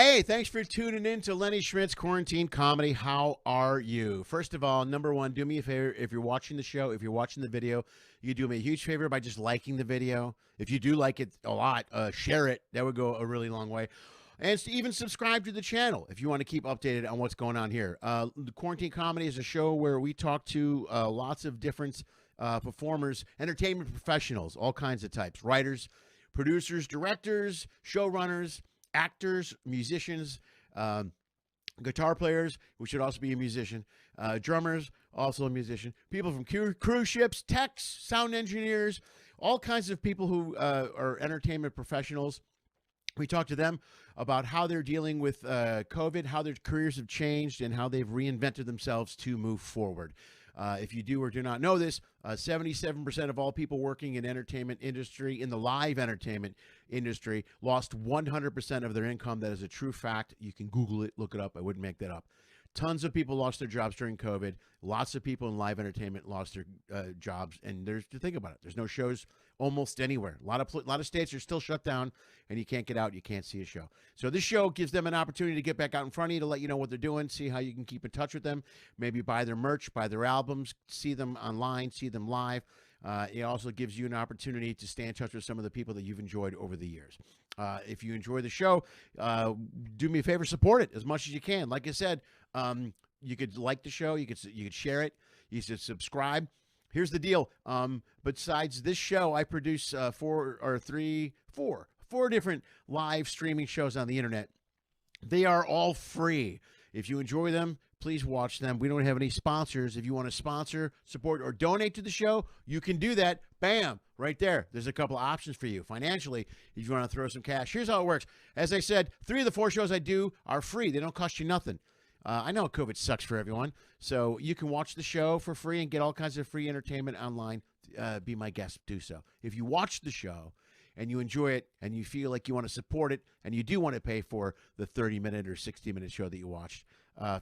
Hey, thanks for tuning in to Lenny Schmidt's Quarantine Comedy. How are you? First of all, number one, do me a favor. If you're watching the show, if you're watching the video, you do me a huge favor by just liking the video. If you do like it a lot, share it. That would go a really long way. And even subscribe to the channel if you want to keep updated on what's going on here. The Quarantine Comedy is a show where we talk to lots of different performers, entertainment professionals, all kinds of types, writers, producers, directors, showrunners, actors, musicians, guitar players, who should also be a musician, drummers, also a musician, people from cruise ships, techs, sound engineers, all kinds of people who are entertainment professionals. We talk to them about how they're dealing with COVID, how their careers have changed, and how they've reinvented themselves to move forward. If you do or do not know this, 77% of all people working in entertainment industry, in the live entertainment industry, lost 100% of their income. That is a true fact. You can Google it, look it up. I wouldn't make that up. Tons of people lost their jobs during COVID. Lots of people in live entertainment lost their jobs. And there's to think about it. There's no shows almost anywhere. A lot of states are still shut down, and you can't get out. You can't see a show. So this show gives them an opportunity to get back out in front of you, to let you know what they're doing, see how you can keep in touch with them, maybe buy their merch, buy their albums, see them online, see them live. It also gives you an opportunity to stay in touch with some of the people that you've enjoyed over the years. If you enjoy the show, do me a favor, support it as much as you can. Like I said, you could like the show, you could share it, you should subscribe. Here's the deal. Besides this show, I produce four different live streaming shows on the internet. They are all free. If you enjoy them, please watch them. We don't have any sponsors. If you want to sponsor, support, or donate to the show, you can do that. Bam, right there. There's a couple of options for you financially if you want to throw some cash. Here's how it works. As I said, 3 of the 4 shows I do are free. They don't cost you nothing. I know COVID sucks for everyone, so you can watch the show for free and get all kinds of free entertainment online. Be my guest, do so. If you watch the show and you enjoy it and you feel like you want to support it and you do want to pay for the 30-minute or 60-minute show that you watched,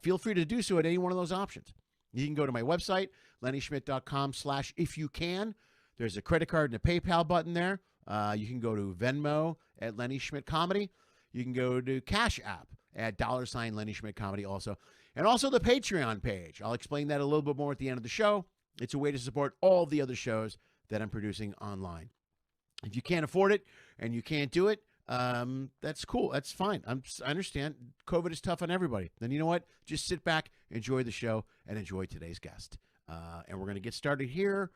feel free to do so at any one of those options. You can go to my website, LennySchmidt.com/ifyoucan. There's a credit card and a PayPal button there. You can go to Venmo at LennySchmidtComedy. You can go to Cash App at $ Lenny Schmidt Comedy also. And also the Patreon page. I'll explain that a little bit more at the end of the show. It's a way to support all the other shows that I'm producing online. If you can't afford it and you can't do it, that's cool. That's fine. I understand. COVID is tough on everybody. Then you know what? Just sit back, enjoy the show, and enjoy today's guest. And we're going to get started here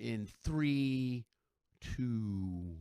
in 3, 2...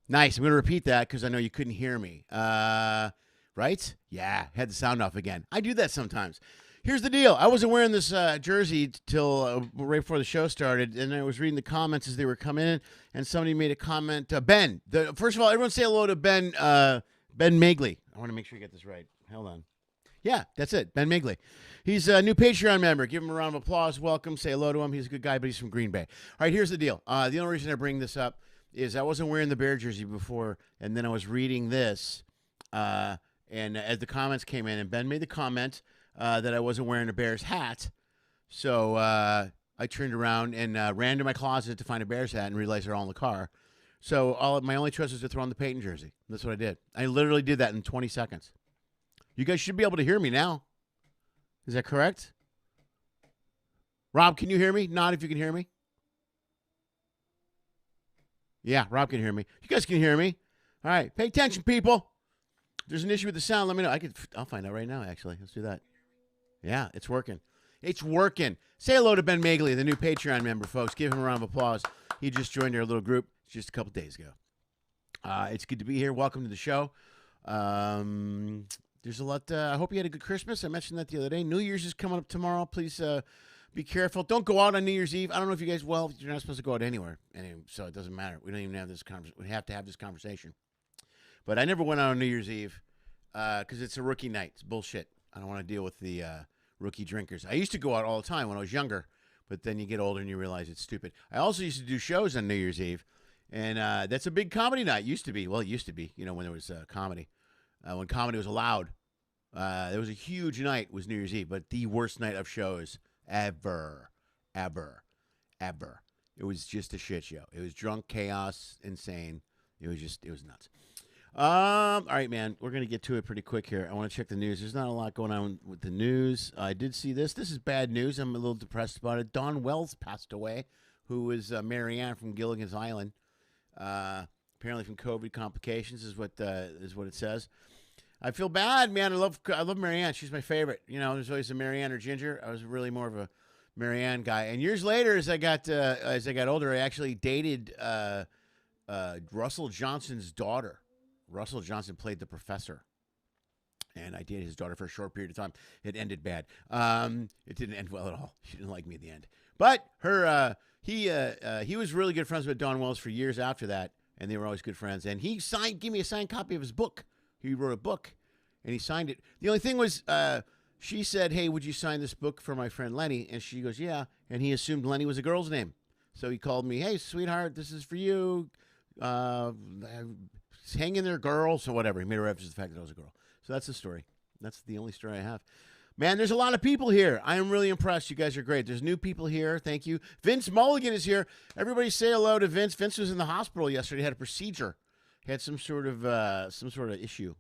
Nice. I'm going to repeat that because I know you couldn't hear me. Right? Yeah, had the sound off again. I do that sometimes. Here's the deal. I wasn't wearing this jersey till right before the show started, and I was reading the comments as they were coming in, and somebody made a comment. Ben. First of all, everyone say hello to Ben Magley. I want to make sure you get this right. Hold on. Yeah, that's it. Ben Migley. He's a new Patreon member. Give him a round of applause. Welcome. Say hello to him. He's a good guy, but he's from Green Bay. All right, here's the deal. The only reason I bring this up is I wasn't wearing the Bear jersey before, and then I was reading this, and as the comments came in, and Ben made the comment that I wasn't wearing a Bears hat, so I turned around and ran to my closet to find a Bears hat and realized they're all in the car. So my only choice was to throw on the Peyton jersey. That's what I did. I literally did that in 20 seconds. You guys should be able to hear me now. Is that correct? Rob, can you hear me? Nod if you can hear me. Yeah, Rob can hear me. You guys can hear me. All right, pay attention, people. If there's an issue with the sound, let me know. I'll find out right now, actually. Let's do that. Yeah, it's working. It's working. Say hello to Ben Magley, the new Patreon member, folks. Give him a round of applause. He just joined our little group just a couple days ago. It's good to be here. Welcome to the show. There's a lot. I hope you had a good Christmas. I mentioned that the other day. New Year's is coming up tomorrow. Please be careful. Don't go out on New Year's Eve. I don't know if you guys, well, you're not supposed to go out anywhere. Anyway, so it doesn't matter. We don't even have this conversation. We have to have this conversation. But I never went out on New Year's Eve because it's a rookie night. It's bullshit. I don't want to deal with the rookie drinkers. I used to go out all the time when I was younger, but then you get older and you realize it's stupid. I also used to do shows on New Year's Eve, and that's a big comedy night. Used to be. Well, it used to be, when there was comedy. When comedy was allowed. There was a huge night, was New Year's Eve, but the worst night of shows ever. It was just a shit show. It was drunk chaos, insane. It was nuts. All right, man, we're going to get to it pretty quick here. I want to check the news. There's not a lot going on with the news. I did see this. This is bad news. I'm a little depressed about it. Dawn Wells passed away, who was Marianne from Gilligan's Island. Apparently from COVID complications is what it says. I feel bad, man. I love Marianne. She's my favorite. There's always a Marianne or Ginger. I was really more of a Marianne guy. And years later, as I got older, I actually dated Russell Johnson's daughter. Russell Johnson played the professor, and I dated his daughter for a short period of time. It ended bad. It didn't end well at all. She didn't like me at the end. But he was really good friends with Dawn Wells for years after that, and they were always good friends. And he gave me a signed copy of his book. He wrote a book, and he signed it. The only thing was, she said, "Hey, would you sign this book for my friend Lenny?" And she goes, "Yeah." And he assumed Lenny was a girl's name, so he called me, "Hey, sweetheart, this is for you. Hang in there, girl." So whatever. He made a reference to the fact that I was a girl. So that's the story. That's the only story I have. Man, there's a lot of people here. I am really impressed. You guys are great. There's new people here. Thank you. Vince Mulligan is here. Everybody say hello to Vince. Vince was in the hospital yesterday. He had a procedure. He had some sort of issue.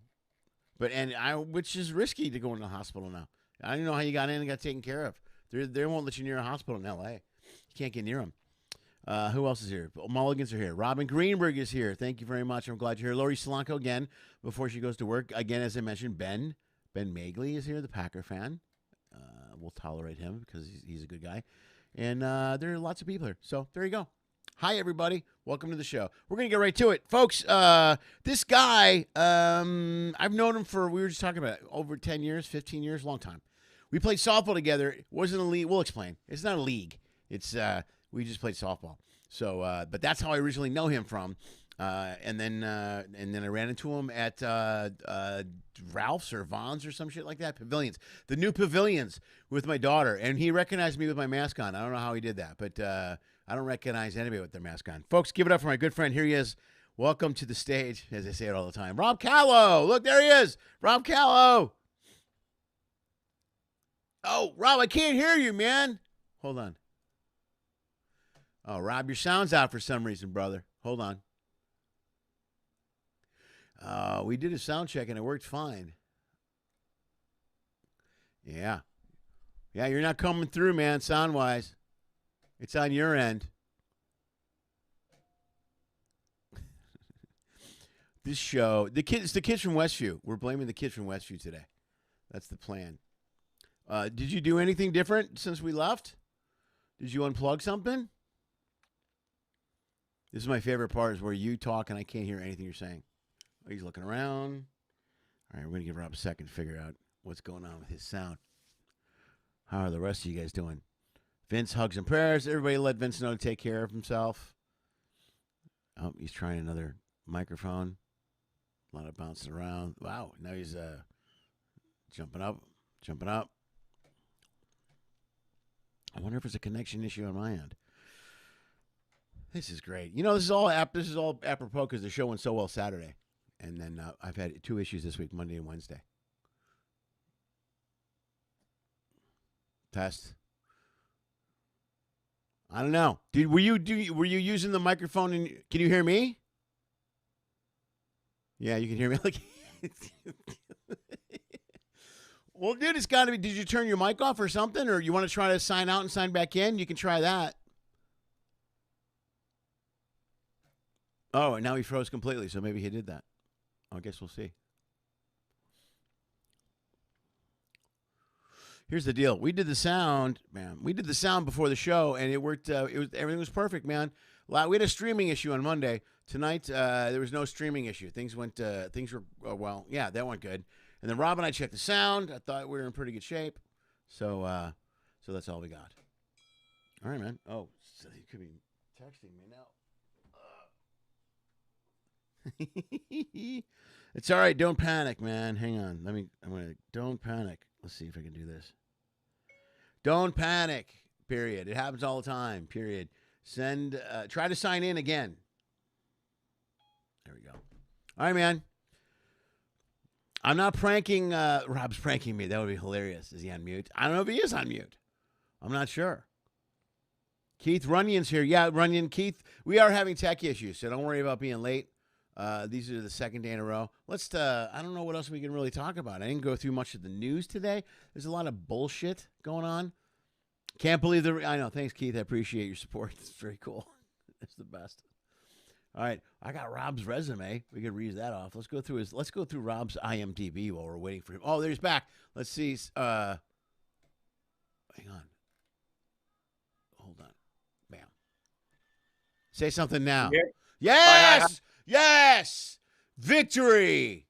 Which is risky to go into the hospital now. I don't know how you got in and got taken care of. They won't let you near a hospital in L.A. You can't get near them. Who else is here? Mulligans are here. Robin Greenberg is here. Thank you very much. I'm glad you're here. Lori Solanco again before she goes to work. Again, as I mentioned, Ben Magley is here, the Packer fan. We'll tolerate him because he's a good guy. And there are lots of people here. So there you go. Hi, everybody. Welcome to the show. We're going to get right to it. Folks, this guy, I've known him for, we were just talking about it, over 10 years, 15 years, long time. We played softball together. It wasn't a league. We'll explain. It's not a league. It's we just played softball. So, but that's how I originally know him from. And then I ran into him at Ralph's or Vaughn's or some shit like that. Pavilions, the new pavilions with my daughter, and he recognized me with my mask on. I don't know how he did that, but I don't recognize anybody with their mask on. Folks, give it up for my good friend. Here he is. Welcome to the stage, as I say it all the time. Rob Callow. Look, there he is. Rob Callow. Oh, Rob, I can't hear you, man. Hold on. Oh, Rob, your sound's out for some reason, brother. Hold on. We did a sound check, and it worked fine. Yeah. Yeah, you're not coming through, man, sound-wise. It's on your end. This show, it's the kids from Westview. We're blaming the kids from Westview today. That's the plan. Did you do anything different since we left? Did you unplug something? This is my favorite part, is where you talk and I can't hear anything you're saying. Oh, he's looking around. All right, we're going to give Rob a second to figure out what's going on with his sound. How are the rest of you guys doing? Vince, hugs and prayers. Everybody let Vince know to take care of himself. Oh, he's trying another microphone. A lot of bouncing around. Wow, now he's jumping up. I wonder if it's a connection issue on my end. This is great. This is all apropos because the show went so well Saturday. And then I've had 2 issues this week, Monday and Wednesday. Test. I don't know. Were you using the microphone? Can you hear me? Yeah, you can hear me. Well, dude, it's got to be. Did you turn your mic off or something, or you want to try to sign out and sign back in? You can try that. Oh, and now he froze completely. So maybe he did that. I guess we'll see. Here's the deal. We did the sound, man. We did the sound before the show, and it worked. Everything was perfect, man. We had a streaming issue on Monday. Tonight, there was no streaming issue. Things were well. Yeah, that went good. And then Rob and I checked the sound. I thought we were in pretty good shape. So that's all we got. All right, man. Oh, so he could be texting me now. It's all right. Don't panic, man. Hang on. Don't panic. Let's see if I can do this. Don't panic. Period. It happens all the time. Period. Try to sign in again. There we go. All right, man. I'm not pranking. Rob's pranking me. That would be hilarious. Is he on mute? I don't know if he is on mute. I'm not sure. Keith Runyon's here. Yeah, Runyon. Keith, we are having tech issues, so don't worry about being late. These are the second day in a row. I don't know what else we can really talk about. I didn't go through much of the news today. There's a lot of bullshit going on. Can't believe I know. Thanks, Keith. I appreciate your support. It's very cool. It's the best. All right. I got Rob's resume. We could read that off. Let's go through Rob's IMDb while we're waiting for him. Oh, there's back. Let's see. Hang on. Hold on. Bam. Say something now. Yeah. Yes! Yes! Victory!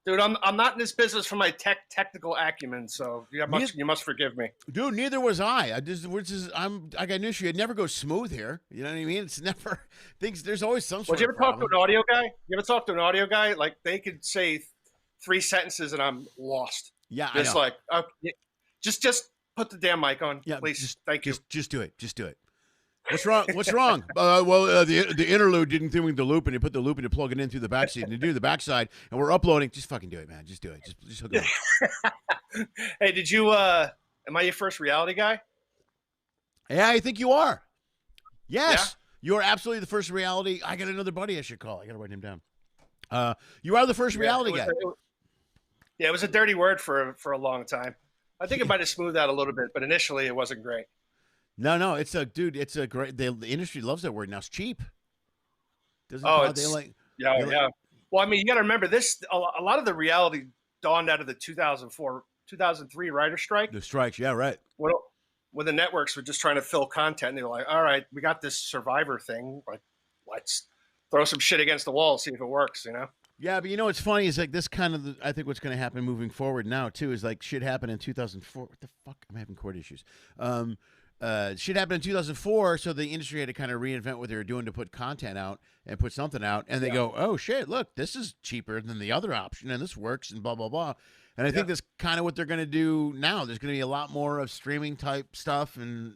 Dude, I'm not in this business for my technical acumen, so you must forgive me. Dude, neither was I. I got an issue. It never goes smooth here. You know what I mean? It's never things. There's always some sort of problem. Talk to an audio guy? You ever talk to an audio guy? Like they could say 3 sentences and I'm lost. Yeah, I know. Like, just put the damn mic on, please. Thank you. Just do it. Just do it. What's wrong? What's wrong? The interlude didn't think with the loop, and you put the loop and you plug it in through the backseat, and you do the backside, and we're uploading. Just fucking do it, man. Just do it. Just hook it up. Hey, did you? Am I your first reality guy? Yeah, I think you are. Yes, you are absolutely the first reality. I got another buddy I should call. I got to write him down. You are the first reality guy. It was a dirty word for a long time. I think it might have smoothed out a little bit, but initially it wasn't great. No, it's a great. The industry loves that word now. It's cheap. Yeah. Well, I mean, you got to remember this. A lot of the reality dawned out of the 2003 writer strike. The strikes, yeah, right. When the networks were just trying to fill content, and they were like, "All right, we got this Survivor thing. Like, let's throw some shit against the wall, see if it works." You know. Yeah, but what's funny is like this kind of. I think what's going to happen moving forward now too is like shit happened in 2004. What the fuck? I'm having cord issues. Shit happened in 2004, so the industry had to kind of reinvent what they were doing to put content out and put something out, and they go, oh, shit, look, this is cheaper than the other option, and this works, and blah, blah, blah. And I think that's kind of what they're going to do now. There's going to be a lot more of streaming-type stuff, and,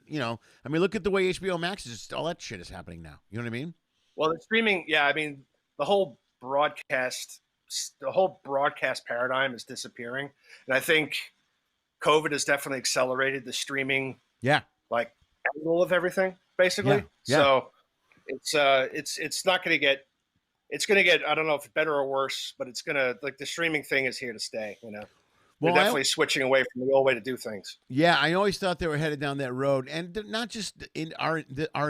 look at the way HBO Max is, all that shit is happening now. You know what I mean? Well, the streaming, the whole broadcast paradigm is disappearing, and I think COVID has definitely accelerated the streaming angle of everything, basically. So it's not going to get, I don't know if it's better or worse, but it's going to, like, the streaming thing is here to stay, Well, we're definitely switching away from the old way to do things. Yeah, I always thought they were headed down that road, and not just in our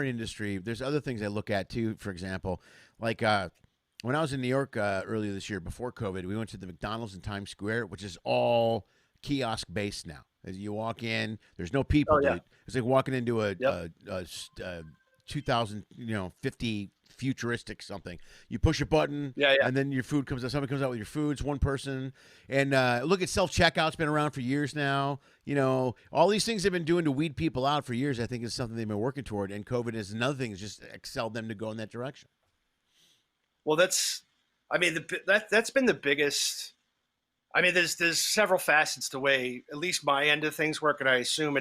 industry. There's other things I look at too. For example, like when I was in New York earlier this year before COVID, we went to the McDonald's in Times Square, which is all kiosk based now. As you walk in, there's no people. Dude. It's like walking into a 2050 futuristic something. You push a button, and then your food comes out. Somebody comes out with your food. It's one person. And look at self-checkout's been around for years now. All these things they've been doing to weed people out for years, I think is something they've been working toward. And COVID is another thing that's just excelled them to go in that direction. Well, that's been the biggest. There's several facets to the way at least my end of things work, and I assume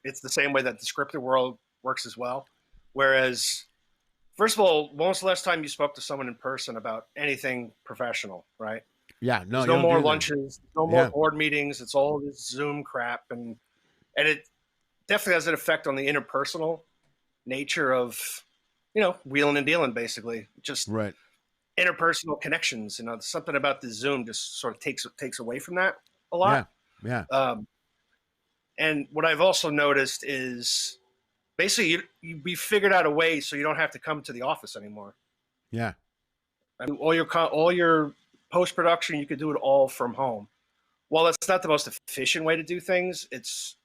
it's the same way that the scripted world works as well. Whereas, first of all, when was the last time you spoke to someone in person about anything professional, right? Yeah, no. There's no more lunches, no more board meetings. It's all this Zoom crap, and it definitely has an effect on the interpersonal nature of, wheeling and dealing, basically. Just right. Interpersonal connections, something about the Zoom just sort of takes away from that a lot. Yeah. And what I've also noticed is basically we figured out a way so you don't have to come to the office anymore. Yeah. I mean, all your post production, you could do it all from home. Well, that's not the most efficient way to do things. It's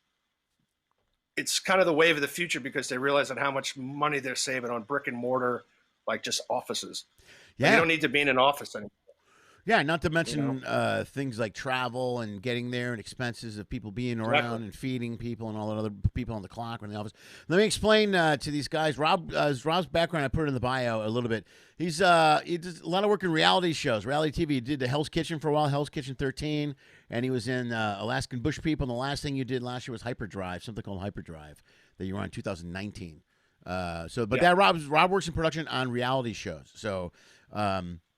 kind of the wave of the future because they realize on how much money they're saving on brick and mortar, like just offices. Like, you Yeah. don't need to be in an office anymore. Yeah, not to You know, mention things like travel and getting there and expenses of people being around and feeding people and all that other people on the clock or in the office. Let me explain to these guys. Rob's background, I put it in the bio a little bit. He does a lot of work in reality shows, reality TV. He did the Hell's Kitchen for a while, Hell's Kitchen 13, and he was in Alaskan Bush People. And the last thing you did last year was Hyperdrive, something called Hyperdrive that you were on in 2019. That Rob works in production on reality shows. So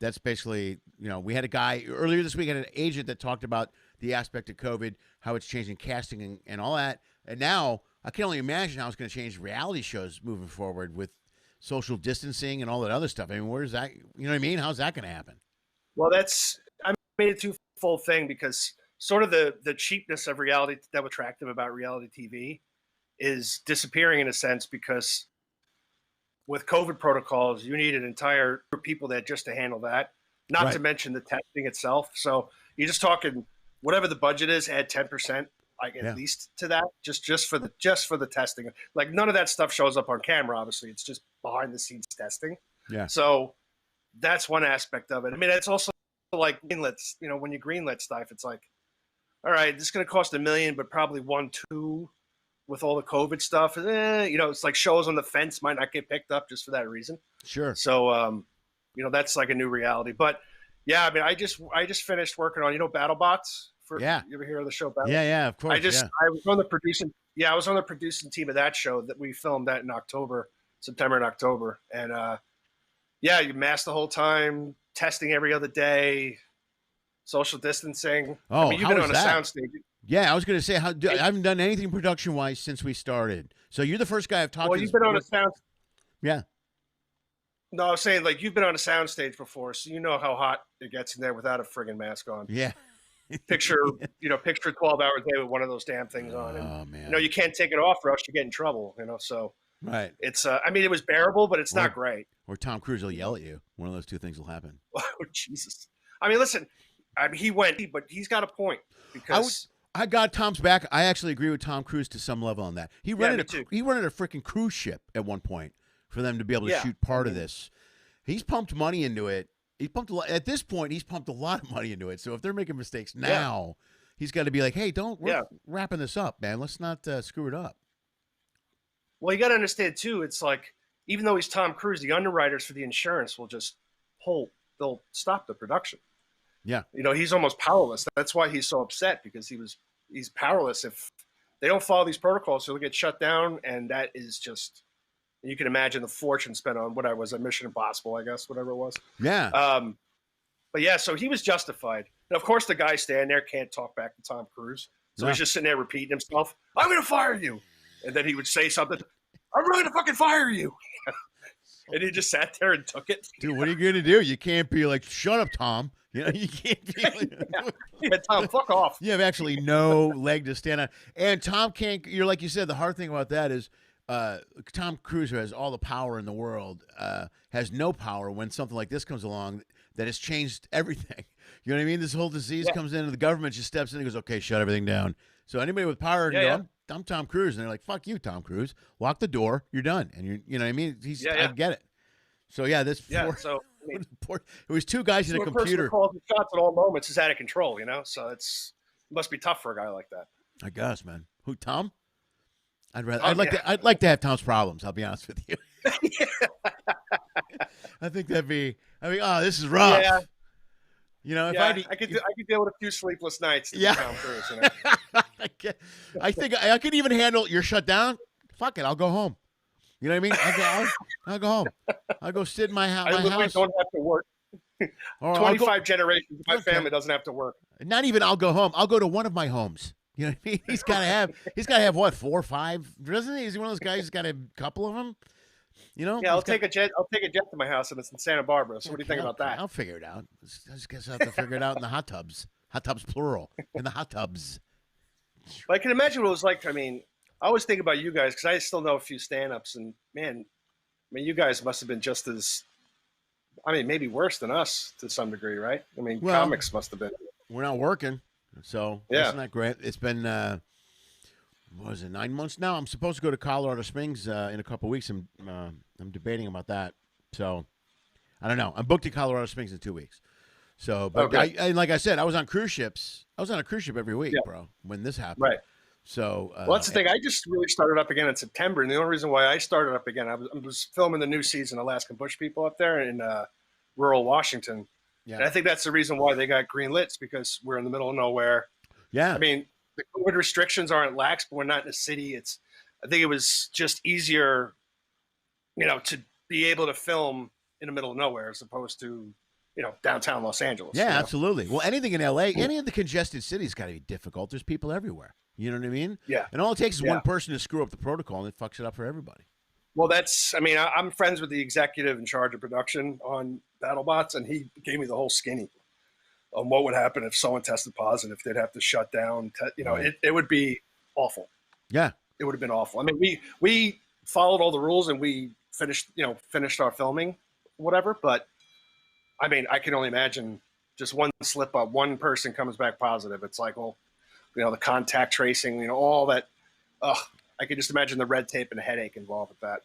that's basically, we had a guy earlier this week, had an agent that talked about the aspect of COVID, how it's changing casting and all that. And now I can only imagine how it's going to change reality shows moving forward with social distancing and all that other stuff. I mean, where's that? You know what I mean? How's that going to happen? Well, I made it a twofold thing because sort of the cheapness of reality that was attractive about reality TV is disappearing in a sense because with COVID protocols, you need an entire group of people that just to handle that, not to mention the testing itself. So you're just talking whatever the budget is, add 10%, like at least to that, just for the testing. Like none of that stuff shows up on camera. Obviously, it's just behind the scenes testing. Yeah. So that's one aspect of it. I mean, it's also like greenlets. When you greenlit stuff, it's like, all right, this is going to cost $1 million, but probably 1-2 with all the COVID stuff. It's like shows on the fence might not get picked up just for that reason. Sure. So, that's like a new reality. But yeah, I mean, I just finished working on, Battlebots. You ever hear of the show Battlebots? Yeah, of course. I was on the producing. Yeah, I was on the producing team of that show that we filmed that in September and October. And you masked the whole time, testing every other day, social distancing. Oh, I mean, you've been on a soundstage. Yeah, I was going to say, I haven't done anything production-wise since we started. So you're the first guy I've talked to. Well, you've been on a sound. Yeah. No, I was saying, like, you've been on a soundstage before, so you know how hot it gets in there without a friggin' mask on. Yeah. Picture a 12-hour day with one of those damn things on. And, man. You can't take it off or else you get in trouble, so. Right. It's, I mean, it was bearable, but it's not great. Or Tom Cruise will yell at you. One of those two things will happen. Oh, Jesus. I mean, listen, but he's got a point because. I got Tom's back. I actually agree with Tom Cruise to some level on that. He rented a freaking cruise ship at one point for them to be able to shoot part of this. He's pumped money into it. At this point, he's pumped a lot of money into it. So if they're making mistakes now, he's got to be like, hey, we're wrapping this up, man. Let's not screw it up. Well, you got to understand, too, it's like, even though he's Tom Cruise, the underwriters for the insurance will just they'll stop the production. Yeah. He's almost powerless. That's why he's so upset, because he's powerless. If they don't follow these protocols, he'll get shut down. And that is just, you can imagine the fortune spent on whatever was a Mission Impossible, I guess, whatever it was. Yeah. But yeah, so he was justified. And of course, the guy standing there can't talk back to Tom Cruise. So he's just sitting there repeating himself, I'm going to fire you. And then he would say something, I'm going to fucking fire you. And he just sat there and took it. Dude, what are you going to do? You can't be like, shut up, Tom. You can't be like, Tom, fuck off. You have actually no leg to stand on. And Tom can't, you're like you said, the hard thing about that is Tom Cruise, who has all the power in the world, has no power when something like this comes along that has changed everything. You know what I mean? This whole disease comes in and the government just steps in and goes, okay, shut everything down. So anybody with power can go, I'm Tom Cruise. And they're like, fuck you, Tom Cruise. Lock the door. You're done. And you know what I mean? I get it. So so I mean, it was two guys in a computer. A person calls the shots at all moments is out of control, So it must be tough for a guy like that. I guess, man. Who, Tom? I'd like to have Tom's problems. I'll be honest with you. I think this is rough. Yeah. I could deal with a few sleepless nights. Tom Cruise, I think I could even handle. You're shut down. Fuck it. I'll go home. You know what I mean? I'll go home. I'll go sit in my house. I literally don't have to work. 25 generations of my family doesn't have to work. Not even I'll go home. I'll go to one of my homes. You know what I mean? He's got to have what, 4 or 5? Doesn't he? Is he one of those guys who's got a couple of them? Yeah, I'll take a jet to my house, and it's in Santa Barbara. So what do you think about that? I'll figure it out. I just guess I have to figure it out in the hot tubs. Hot tubs plural. In the hot tubs. But I can imagine what it was like. I mean, I always think about you guys because I still know a few stand-ups, and man, I mean, you guys must have been just as I mean, maybe worse than us to some degree, right? I mean, Well, comics must have been. we're not working, so Yeah. isn't that great? It's been what was it, 9 months now? I'm supposed to go to Colorado Springs in a couple weeks. I'm debating about that. So I don't know. I'm booked to Colorado Springs in 2 weeks. So, but and like I said, I was on cruise ships. I was on a cruise ship every week, bro, when this happened. Right. So, well, that's the thing. I just really started up again in September, and the only reason why I started up again, I was filming the new season, Alaskan Bush People, up there in rural Washington. Yeah. And I think that's the reason why they got green lit, because we're in the middle of nowhere. Yeah. I mean, the COVID restrictions aren't lax, but we're not in a city. I think it was just easier, to be able to film in the middle of nowhere as opposed to, downtown Los Angeles. Yeah, absolutely. Well, anything in LA, any of the congested cities got to be difficult. There's people everywhere. You know what I mean? Yeah. And all it takes is one person to screw up the protocol, and it fucks it up for everybody. Well, I'm friends with the executive in charge of production on Battlebots, and he gave me the whole skinny on what would happen if someone tested positive. They'd have to shut down. It would be awful. Yeah. It would have been awful. I mean, we followed all the rules and we finished our filming, whatever. But I mean, I can only imagine just one slip up, one person comes back positive. It's like, well, the contact tracing, all that. I could just imagine the red tape and the headache involved with that.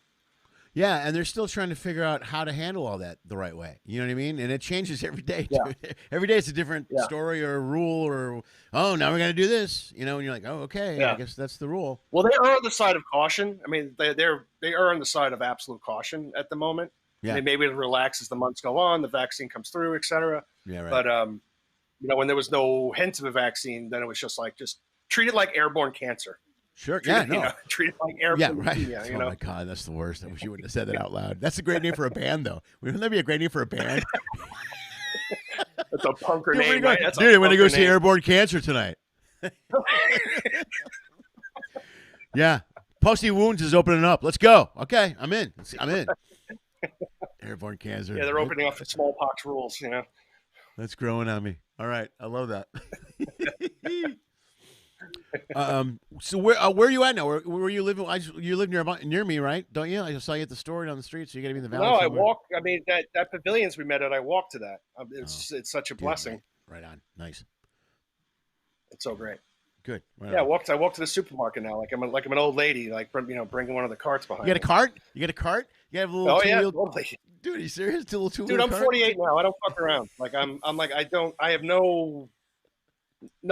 Yeah, and they're still trying to figure out how to handle all that the right way. You know what I mean? And it changes every day. Yeah. Every day it's a different story or a rule or, oh, now we're going to do this. And you're like, oh, okay, I guess that's the rule. Well, they are on the side of caution. I mean, they are on the side of absolute caution at the moment. Yeah. Maybe it relax as the months go on, the vaccine comes through, et cetera. Yeah, right. But, when there was no hint of a vaccine, then it was just treat it like airborne cancer. Sure. Yeah. Treat it like airborne. Yeah. Right. Oh my God, that's the worst. I wish you wouldn't have said that out loud. That's a great name for a band, though. Wouldn't that be a great name for a band? That's a punker name. Right? Dude, I'm going to go see Airborne Cancer tonight. Yeah. Pussy Wounds is opening up. Let's go. Okay, I'm in. Airborne Cancer. Yeah, they're opening up for smallpox rules. That's growing on me. All right, I love that. So where are you at now? Where are you living? You live near me, right? Don't you? I saw you at the store down the street, so you got to be in the valley. No, somewhere. I walk. I mean, that pavilions we met at, I walked to that. It's such a blessing. Right on. Nice. It's so great. Good. Right on. I walk to the supermarket now, like I'm an old lady, bringing one of the carts behind. You got a cart? You got a cart? You have a little. Oh yeah, totally. Dude, are you serious? Dude, I'm 48 now. I don't fuck around. I have no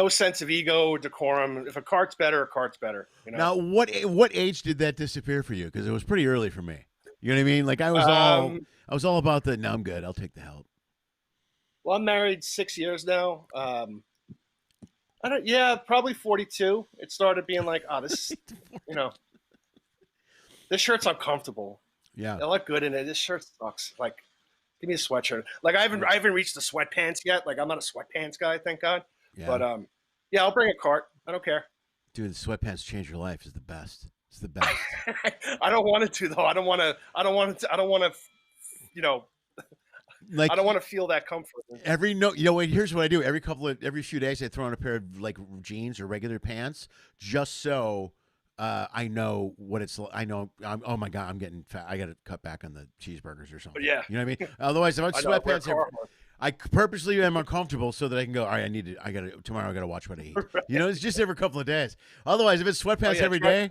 sense of ego, decorum. If a cart's better, a cart's better. Now, what age did that disappear for you? Because it was pretty early for me. You know what I mean? Like I was all about the. No, I'm good. I'll take the help. Well, I'm married 6 years now. Probably 42. It started being like, this, this shirt's uncomfortable. Yeah, I look good in it. This shirt sucks. Like, give me a sweatshirt. Like I haven't reached the sweatpants yet. Like I'm not a sweatpants guy, thank God. Yeah. But I'll bring a cart. I don't care. Dude, the sweatpants change your life is the best. It's the best. I don't want it to though. I don't want to. Like I don't want to feel that comfort. Here's what I do. Every few days I throw on a pair of like jeans or regular pants just so I know what it's like. I know. Oh my God, I'm getting fat. I got to cut back on the cheeseburgers or something. Yeah. You know what I mean? Otherwise, if I sweatpants, I purposely am uncomfortable so that I can go. All right, tomorrow. I got to watch what I eat. Right. It's just every couple of days. Otherwise, if it's sweatpants every day,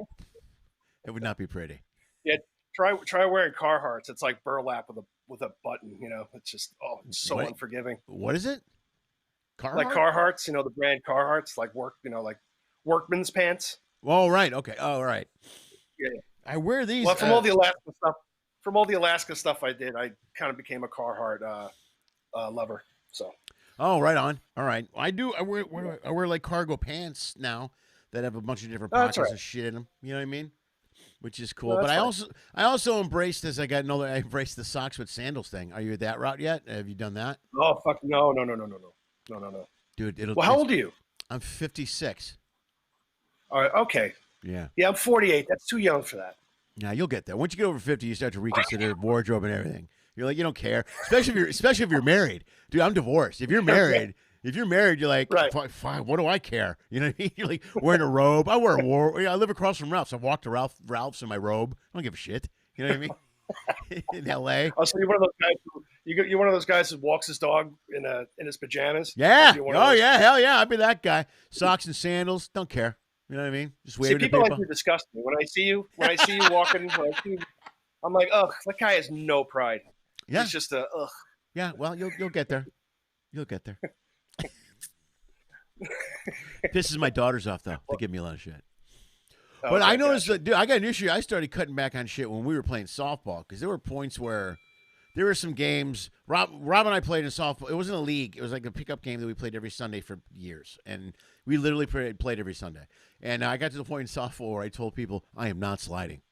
it would not be pretty. Yeah. Try wearing Carhartts. It's like burlap with a button. It's just it's so unforgiving. What is it? Carhartt? Like Carhartts. The brand Carhartts, like like workman's pants. Oh right. Okay. Oh right. Yeah. I wear these. Well, from all the Alaska stuff I did, I kind of became a Carhartt lover. So. Oh, right on. All right. I wear like cargo pants now that have a bunch of different pockets of shit in them. You know what I mean? Which is cool. But I also embraced, as I got older, I embraced the socks with sandals thing. Are you at that route yet? Have you done that? Oh fuck no. Dude, how old are you? I'm 56. All right, okay. Yeah. Yeah, I'm 48. That's too young for that. Yeah, you'll get there. Once you get over 50, you start to reconsider wardrobe and everything. You're like, you don't care. Especially if you're married. Dude, I'm divorced. If you're married, you're like, fine, what do I care? You know what I mean? You're like wearing a robe. I live across from Ralph's. I walk to Ralph's in my robe. I don't give a shit. You know what I mean? In LA. Oh, so you're one of those guys You're one of those guys who walks his dog in his pajamas. Yeah. You're one Oh of those. yeah. Hell yeah. I'd be that guy. Socks and sandals. Don't care. You know what I mean? Just See, waving to people people. like you disgust me. When I see you walking, I'm like, oh, that guy has no pride. Yeah. He's just a ugh. Yeah. Well, you'll get there. You'll get there. Pisses my daughters off though. They give me a lot of shit. Oh, But okay, I noticed gotcha. that, dude, I got an issue. I started cutting back on shit when we were playing softball because there were points where there were some games. Rob and I played in softball. It wasn't a league. It was like a pickup game that we played every Sunday for years. And we literally played every Sunday. And I got to the point in softball where I told people, I am not sliding.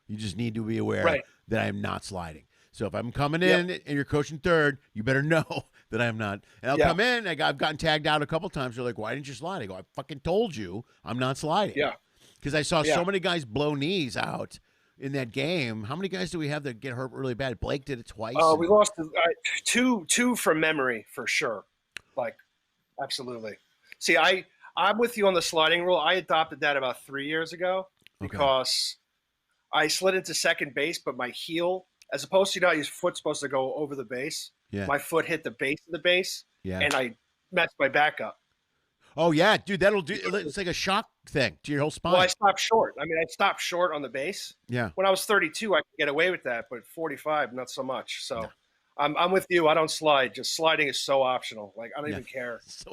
You just need to be aware that I am not sliding. So if I'm coming in and you're coaching third, you better know that I am not. And I'll come in. I've gotten tagged out a couple times. They're like, why didn't you slide? I go, I fucking told you I'm not sliding. Yeah. Because I saw so many guys blow knees out in that game. How many guys do we have that get hurt really bad? Blake did it twice. We lost two from memory for sure. Like, absolutely. See, I'm with you on the sliding rule. I adopted that about 3 years ago because I slid into second base, but my heel, as opposed to how your foot's supposed to go over the base, my foot hit the base of the base, and I messed my back up. Oh, yeah, dude, that'll do. It's like a shock thing to your whole spine. Well, I stopped short. I mean, I stopped short on the base. Yeah. When I was 32, I could get away with that, but 45, not so much. So I'm with you. I don't slide. Just sliding is so optional. Like, I don't even care. It's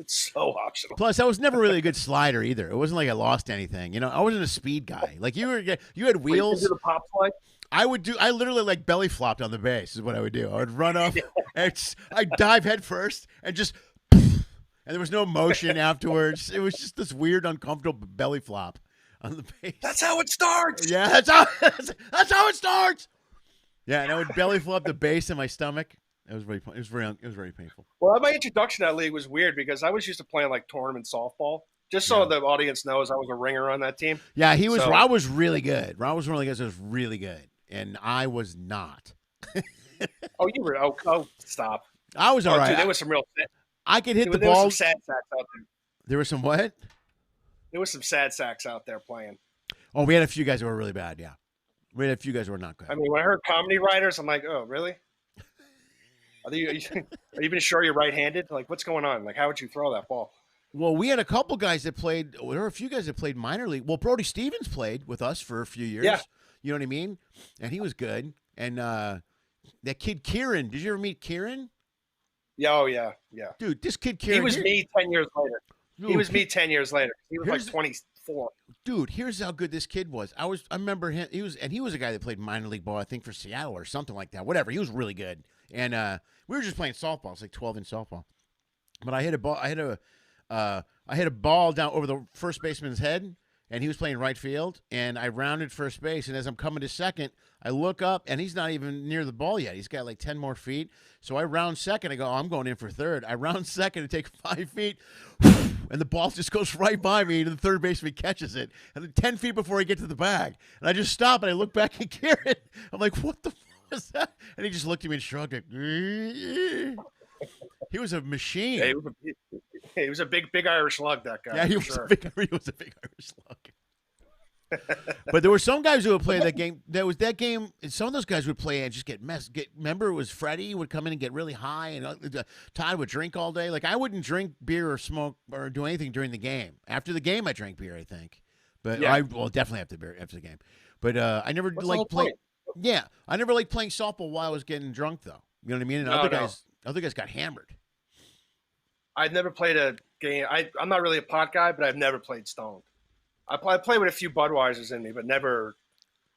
so optional. Plus, I was never really a good slider either. It wasn't like I lost anything. I wasn't a speed guy. Like you had wheels. You do the pop slide? I literally like belly flopped on the base is what I would do. I would run up and I'd dive head first and just, and there was no motion afterwards. It was just this weird, uncomfortable belly flop on the base. That's how it starts. Yeah, that's how it starts. Yeah, and I would belly flop the base in my stomach. It was very painful. Well, my introduction to that league was weird because I was used to playing like tournament softball. Just so the audience knows, I was a ringer on that team. Yeah, he was. Rob was really good. Rob was one of the guys that was really good, and I was not. Oh, you were. Oh, stop. I was all right. Dude, there was some real. I could hit the there ball. Was some sad sacks out there. There was some what? There was some sad sacks out there playing. Oh, we had a few guys that were really bad. Yeah, we had a few guys that were not good. I mean, when I heard comedy writers, I'm like, oh, really? Are you even sure you're right-handed? Like, what's going on? Like, how would you throw that ball? Well, we had a couple guys that played. There were a few guys that played minor league. Well, Brody Stevens played with us for a few years. Yeah. You know what I mean? And he was good. And that kid Kieran, did you ever meet Kieran? Yeah, oh yeah. Dude, this kid Kieran. He was me 10 years later. He was me 10 years later. He was like 24. Dude, here's how good this kid was. I remember him. He was a guy that played minor league ball, I think, for Seattle or something like that. Whatever. He was really good. And we were just playing softball. It's like 12-inch softball. But I hit a ball. I hit a ball down over the first baseman's head, and he was playing right field. And I rounded first base. And as I'm coming to second, I look up, and he's not even near the ball yet. He's got like 10 more feet. So I round second. I go, I'm going in for third. I round second and take 5 feet. And the ball just goes right by me, and the third baseman catches it. And then 10 feet before I get to the bag. And I just stop, and I look back at Garrett. I'm like, what the fuck was that? And he just looked at me and shrugged. Like, he was a machine. Yeah, he was a big Irish slug, that guy. Yeah, he was a big Irish slug. But there were some guys who would play that game. There was that game, and some of those guys would play and just get messed. Remember, it was Freddie would come in and get really high, and Todd would drink all day. Like, I wouldn't drink beer or smoke or do anything during the game. After the game, I drank beer, I think. But I will definitely have to beer after the game. But I never liked playing. Yeah, I never liked playing softball while I was getting drunk, though. You know what I mean? And other guys got hammered. I've never played a game. I'm not really a pot guy, but I've never played stoned. I play with a few Budweisers in me, but never.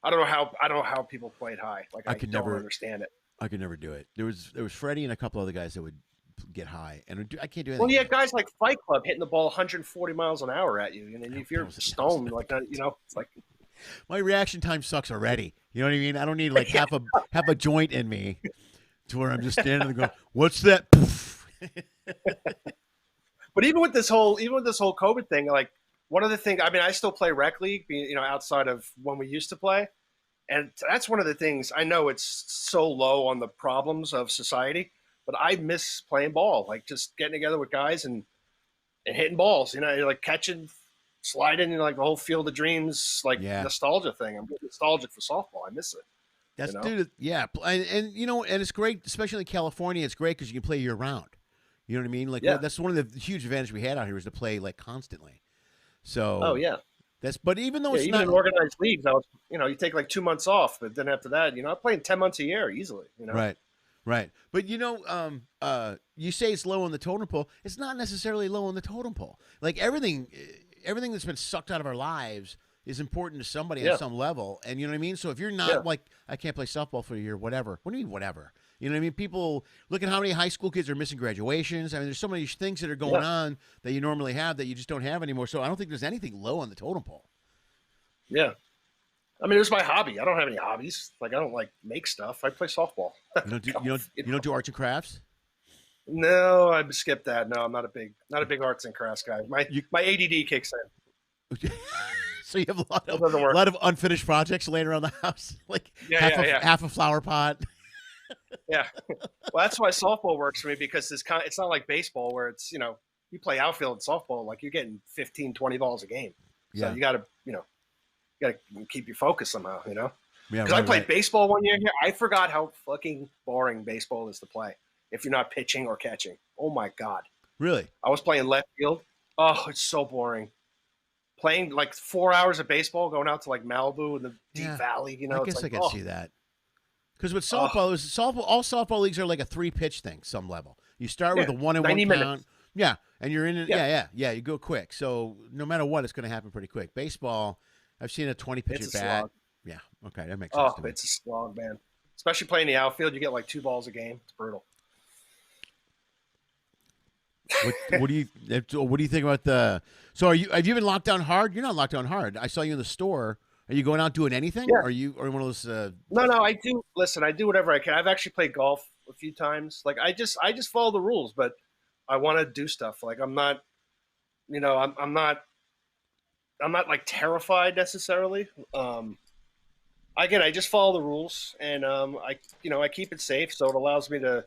I don't know how people played high. Like, I could never understand it. I could never do it. There was Freddie and a couple other guys that would get high, and I can't do anything. Well, yeah, guys like Fight Club hitting the ball 140 miles an hour at you, and then if you're stoned, like that, it's like. My reaction time sucks already. You know what I mean? I don't need like half a joint in me to where I'm just standing there going, "What's that?" But even with this whole COVID thing, like, one of the things, I mean, I still play rec league, outside of when we used to play, and that's one of the things. I know it's so low on the problems of society, but I miss playing ball, like just getting together with guys and hitting balls. Like catching, sliding, like the whole Field of Dreams, like nostalgia thing. I'm nostalgic for softball. I miss it. That's You know? dude. Yeah, and you know, and it's great, especially in California. It's great because you can play year round. You know what I mean? Like Yeah. that's one of the huge advantages we had out here was to play like constantly. Oh So yeah. but even though Yeah. it's Even not in organized leagues, I was, you take like 2 months off, but then after that, I'm playing 10 months a year easily. right, right. But you say it's low on the totem pole. It's not necessarily low on the totem pole. Like everything that's been sucked out of our lives is important to somebody on Yeah. some level. And you know what I mean? So if you're not Yeah. like, I can't play softball for a year, whatever. What do you mean, whatever? You know what I mean? People look at how many high school kids are missing graduations. I mean, there's so many things that are going Yeah. on that you normally have that you just don't have anymore. So I don't think there's anything low on the totem pole. Yeah. I mean, it was my hobby. I don't have any hobbies. Like, I don't like make stuff. I play softball. You don't do you don't do arts and crafts? No, I skipped that. No, I'm not a big arts and crafts guy. My ADD kicks in. So you have a That doesn't work. lot of unfinished projects laying around the house, like Yeah. half a flower pot. Yeah. Well, that's why softball works for me because it's not like baseball where it's, you play outfield and softball, like you're getting 15, 20 balls a game. So Yeah. you got to keep your focus somehow, Yeah, Because I played baseball one year here. I forgot how fucking boring baseball is to play if you're not pitching or catching. Oh my God. Really? I was playing left field. Oh, it's so boring. Playing like 4 hours of baseball, going out to like Malibu in the deep valley, I guess I can see that. Because with softball, all softball leagues are like a 3-pitch thing, some level. You start with a 1-1 count. Minutes. Yeah, and you're in it. Yeah. You go quick. So no matter what, it's going to happen pretty quick. Baseball, I've seen a 20-pitch at bat. Slog. Yeah, okay, that makes sense. Oh, it's a slog, man. Especially playing the outfield, you get like 2 balls a game. It's brutal. What do you think about the? So have you been locked down hard? You're not locked down hard. I saw you in the store. Are you going out doing anything? Yeah. Are you one of those? No, I do. Listen, I do whatever I can. I've actually played golf a few times. Like I just follow the rules, but I want to do stuff. Like I'm not, I'm not like terrified necessarily. Again, I just follow the rules, and I keep it safe, so it allows me to.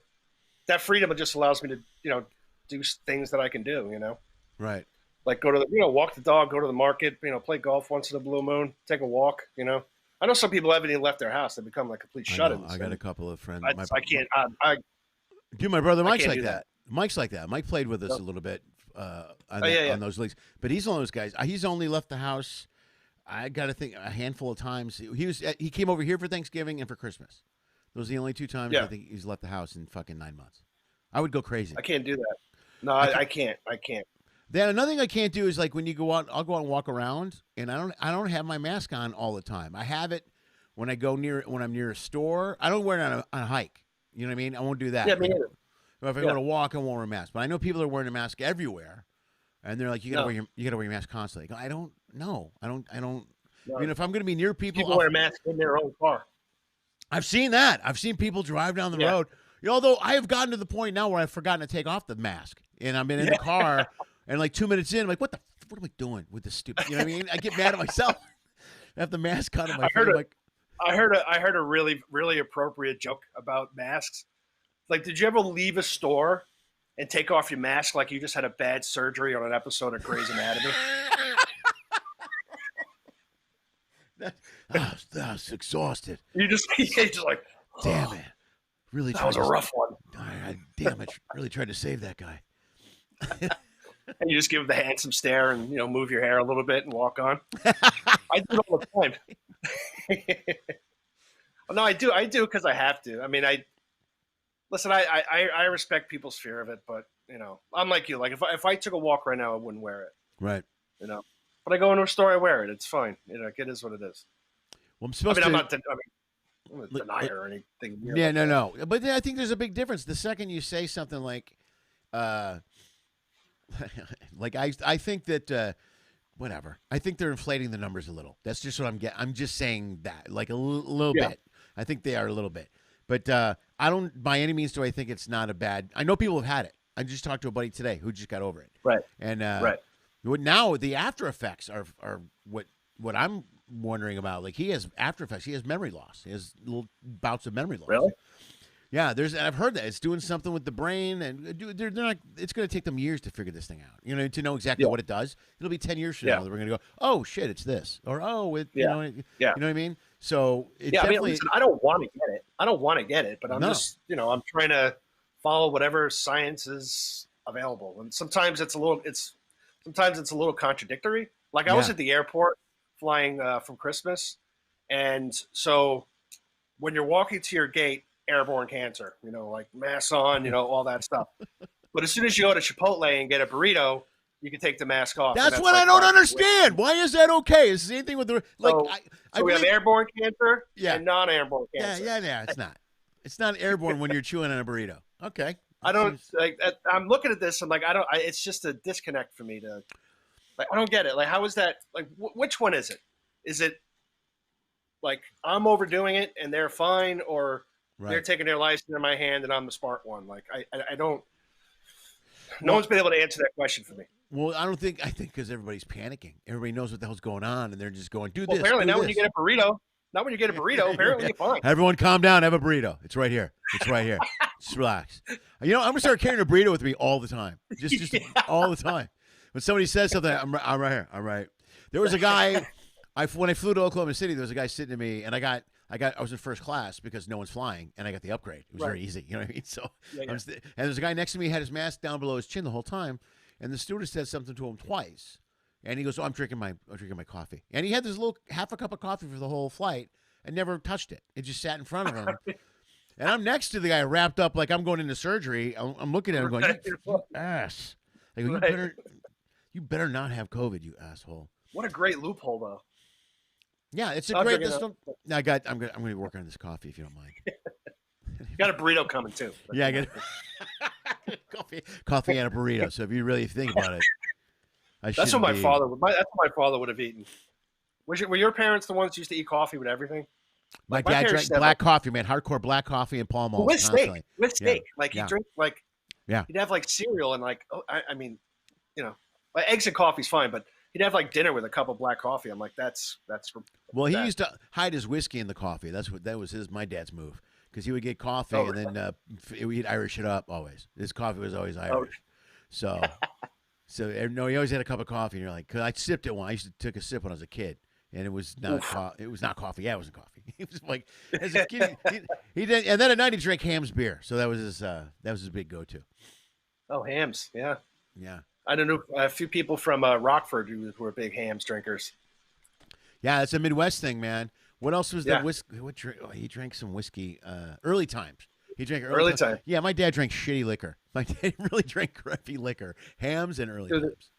That freedom just allows me to, do things that I can do. Right. Like go to walk the dog, go to the market, play golf once in a blue moon, take a walk. I know some people haven't even left their house; they become like complete shut-ins. I got a couple of friends. I can't. Dude, my brother Mike's like do that. Mike's like that. Mike played with us a little bit on those leagues, but he's one of those guys. He's only left the house. I got to think a handful of times. He came over here for Thanksgiving and for Christmas. Those are the only 2 times I think he's left the house in fucking 9 months. I would go crazy. I can't do that. No, I can't. I can't. Then another thing I can't do is like when you go out, I'll go out and walk around, and I don't have my mask on all the time. I have it when I'm near a store. I don't wear it on a hike. You know what I mean? I won't do that. Yeah, me neither. If I go to walk, I won't wear a mask. But I know people are wearing a mask everywhere, and they're like, you gotta wear your mask constantly. I don't. No, I don't. No. If I'm gonna be near people, People wear a mask in their own car. I've seen that. I've seen people drive down the road. Although I have gotten to the point now where I've forgotten to take off the mask, and I'm in the car, and like 2 minutes in, I'm like, what am I doing with this stupid? You know what I mean? I get mad at myself. I have the mask on my face. I heard a really, really appropriate joke about masks. Like, did you ever leave a store and take off your mask like you just had a bad surgery on an episode of Grey's Anatomy? I was exhausted. You're just like, damn it. Really, that was a rough one. Damn it! Really tried to save that guy. And you just give the handsome stare and move your hair a little bit and walk on. I do it all the time. No, I do because I have to. I mean, I respect people's fear of it, but I'm like you. Like if I took a walk right now, I wouldn't wear it. Right. But I go into a store, I wear it. It's fine. It is what it is. Well, I'm not a denier or anything. Yeah, no. But I think there's a big difference. The second you say something like, like I think that, whatever. I think they're inflating the numbers a little. That's just what I'm getting. I'm just saying that, like a little bit. I think they are a little bit. But I don't, by any means, do I think it's not a bad. I know people have had it. I just talked to a buddy today who just got over it. Right. And right. Now the after effects are what I'm wondering about. Like he has after effects. He has memory loss. He has little bouts of memory loss. Really? Yeah. I've heard that it's doing something with the brain, and they're not. It's going to take them years to figure this thing out. To know exactly what it does. It'll be 10 years from now that we're going to go, oh shit, it's this, or oh, you know what I mean. So it Yeah, I mean, definitely listen, I don't want to get it. I don't want to get it, but I'm no. just, I'm trying to follow whatever science is available. And sometimes it's a little contradictory. Like I was Yeah, at the airport flying from Christmas, and so when you're walking to your gate, airborne cancer, like mask on, all that stuff. But as soon as you go to Chipotle and get a burrito, you can take the mask off. And that's that's what like I don't fine. understand. Why is that okay? It's the same thing with the like. So, I so we have believe. airborne cancer Yeah, and non-airborne yeah, cancer. yeah, yeah. It's not. It's not airborne when you're chewing on a burrito. Okay. I That don't seems, like. I'm looking at this. I'm like, I don't. It's just a disconnect for me to. Like, I don't get it. Like, how is that? Like, which one is it? Is it like I'm overdoing it and they're fine, or they're right. taking their license in my hand and I'm the smart one? Like, I don't. No one's been able to answer that question for me. Well, I think because everybody's panicking. Everybody knows what the hell's going on, and they're just going, do Well, this, apparently do now this. when you get a burrito, apparently you're fine. Everyone calm down. Have a burrito. It's right here. It's right here. Just relax. I'm going to start carrying a burrito with me all the time. Just all the time. When somebody says something, I'm right here. I'm right. There was a guy, when I flew to Oklahoma City, there was a guy sitting to me, and I was in first class because no one's flying, and I got the upgrade. It was very easy. You know what I mean? So, and there's a guy next to me, had his mask down below his chin the whole time, and the stewardess said something to him twice. And he goes, "Oh, I'm drinking my coffee." And he had this little half a cup of coffee for the whole flight and never touched it. It just sat in front of him. And I'm next to the guy wrapped up like I'm going into surgery. I'm looking at him going, "You ass! I go, you better not have COVID, you asshole." What a great loophole, though. Yeah, it's a great. I'm going to work on this coffee if you don't mind. You got a burrito coming too. Yeah, I got coffee and a burrito. So if you really think about it. That's what my father would have eaten. Were your parents the ones who used to eat coffee with everything? My dad drank black coffee, man, hardcore black coffee and Pall Malls with steak. With steak, yeah. he'd drink he'd have like cereal and I mean, like eggs and coffee's fine, but he'd have like dinner with a cup of black coffee. I'm like, that's. Well, he used to hide his whiskey in the coffee. That was my dad's move because he would get coffee and then he'd Irish it up always. His coffee was always Irish, so. So no, he always had a cup of coffee, and you're like, because I sipped it one. I used to took a sip when I was a kid, and it was not it was not coffee. Yeah, it wasn't coffee. It was like as a kid, he did, and then at night he drank Ham's beer. So that was his big go-to. Oh, Ham's, yeah. I don't know a few people from Rockford who were big Ham's drinkers. Yeah, that's a Midwest thing, man. What else was that whiskey? He drank some whiskey. Early times. He drank early time. Yeah, my dad drank shitty liquor. My dad really drank crappy liquor, Hams and early times.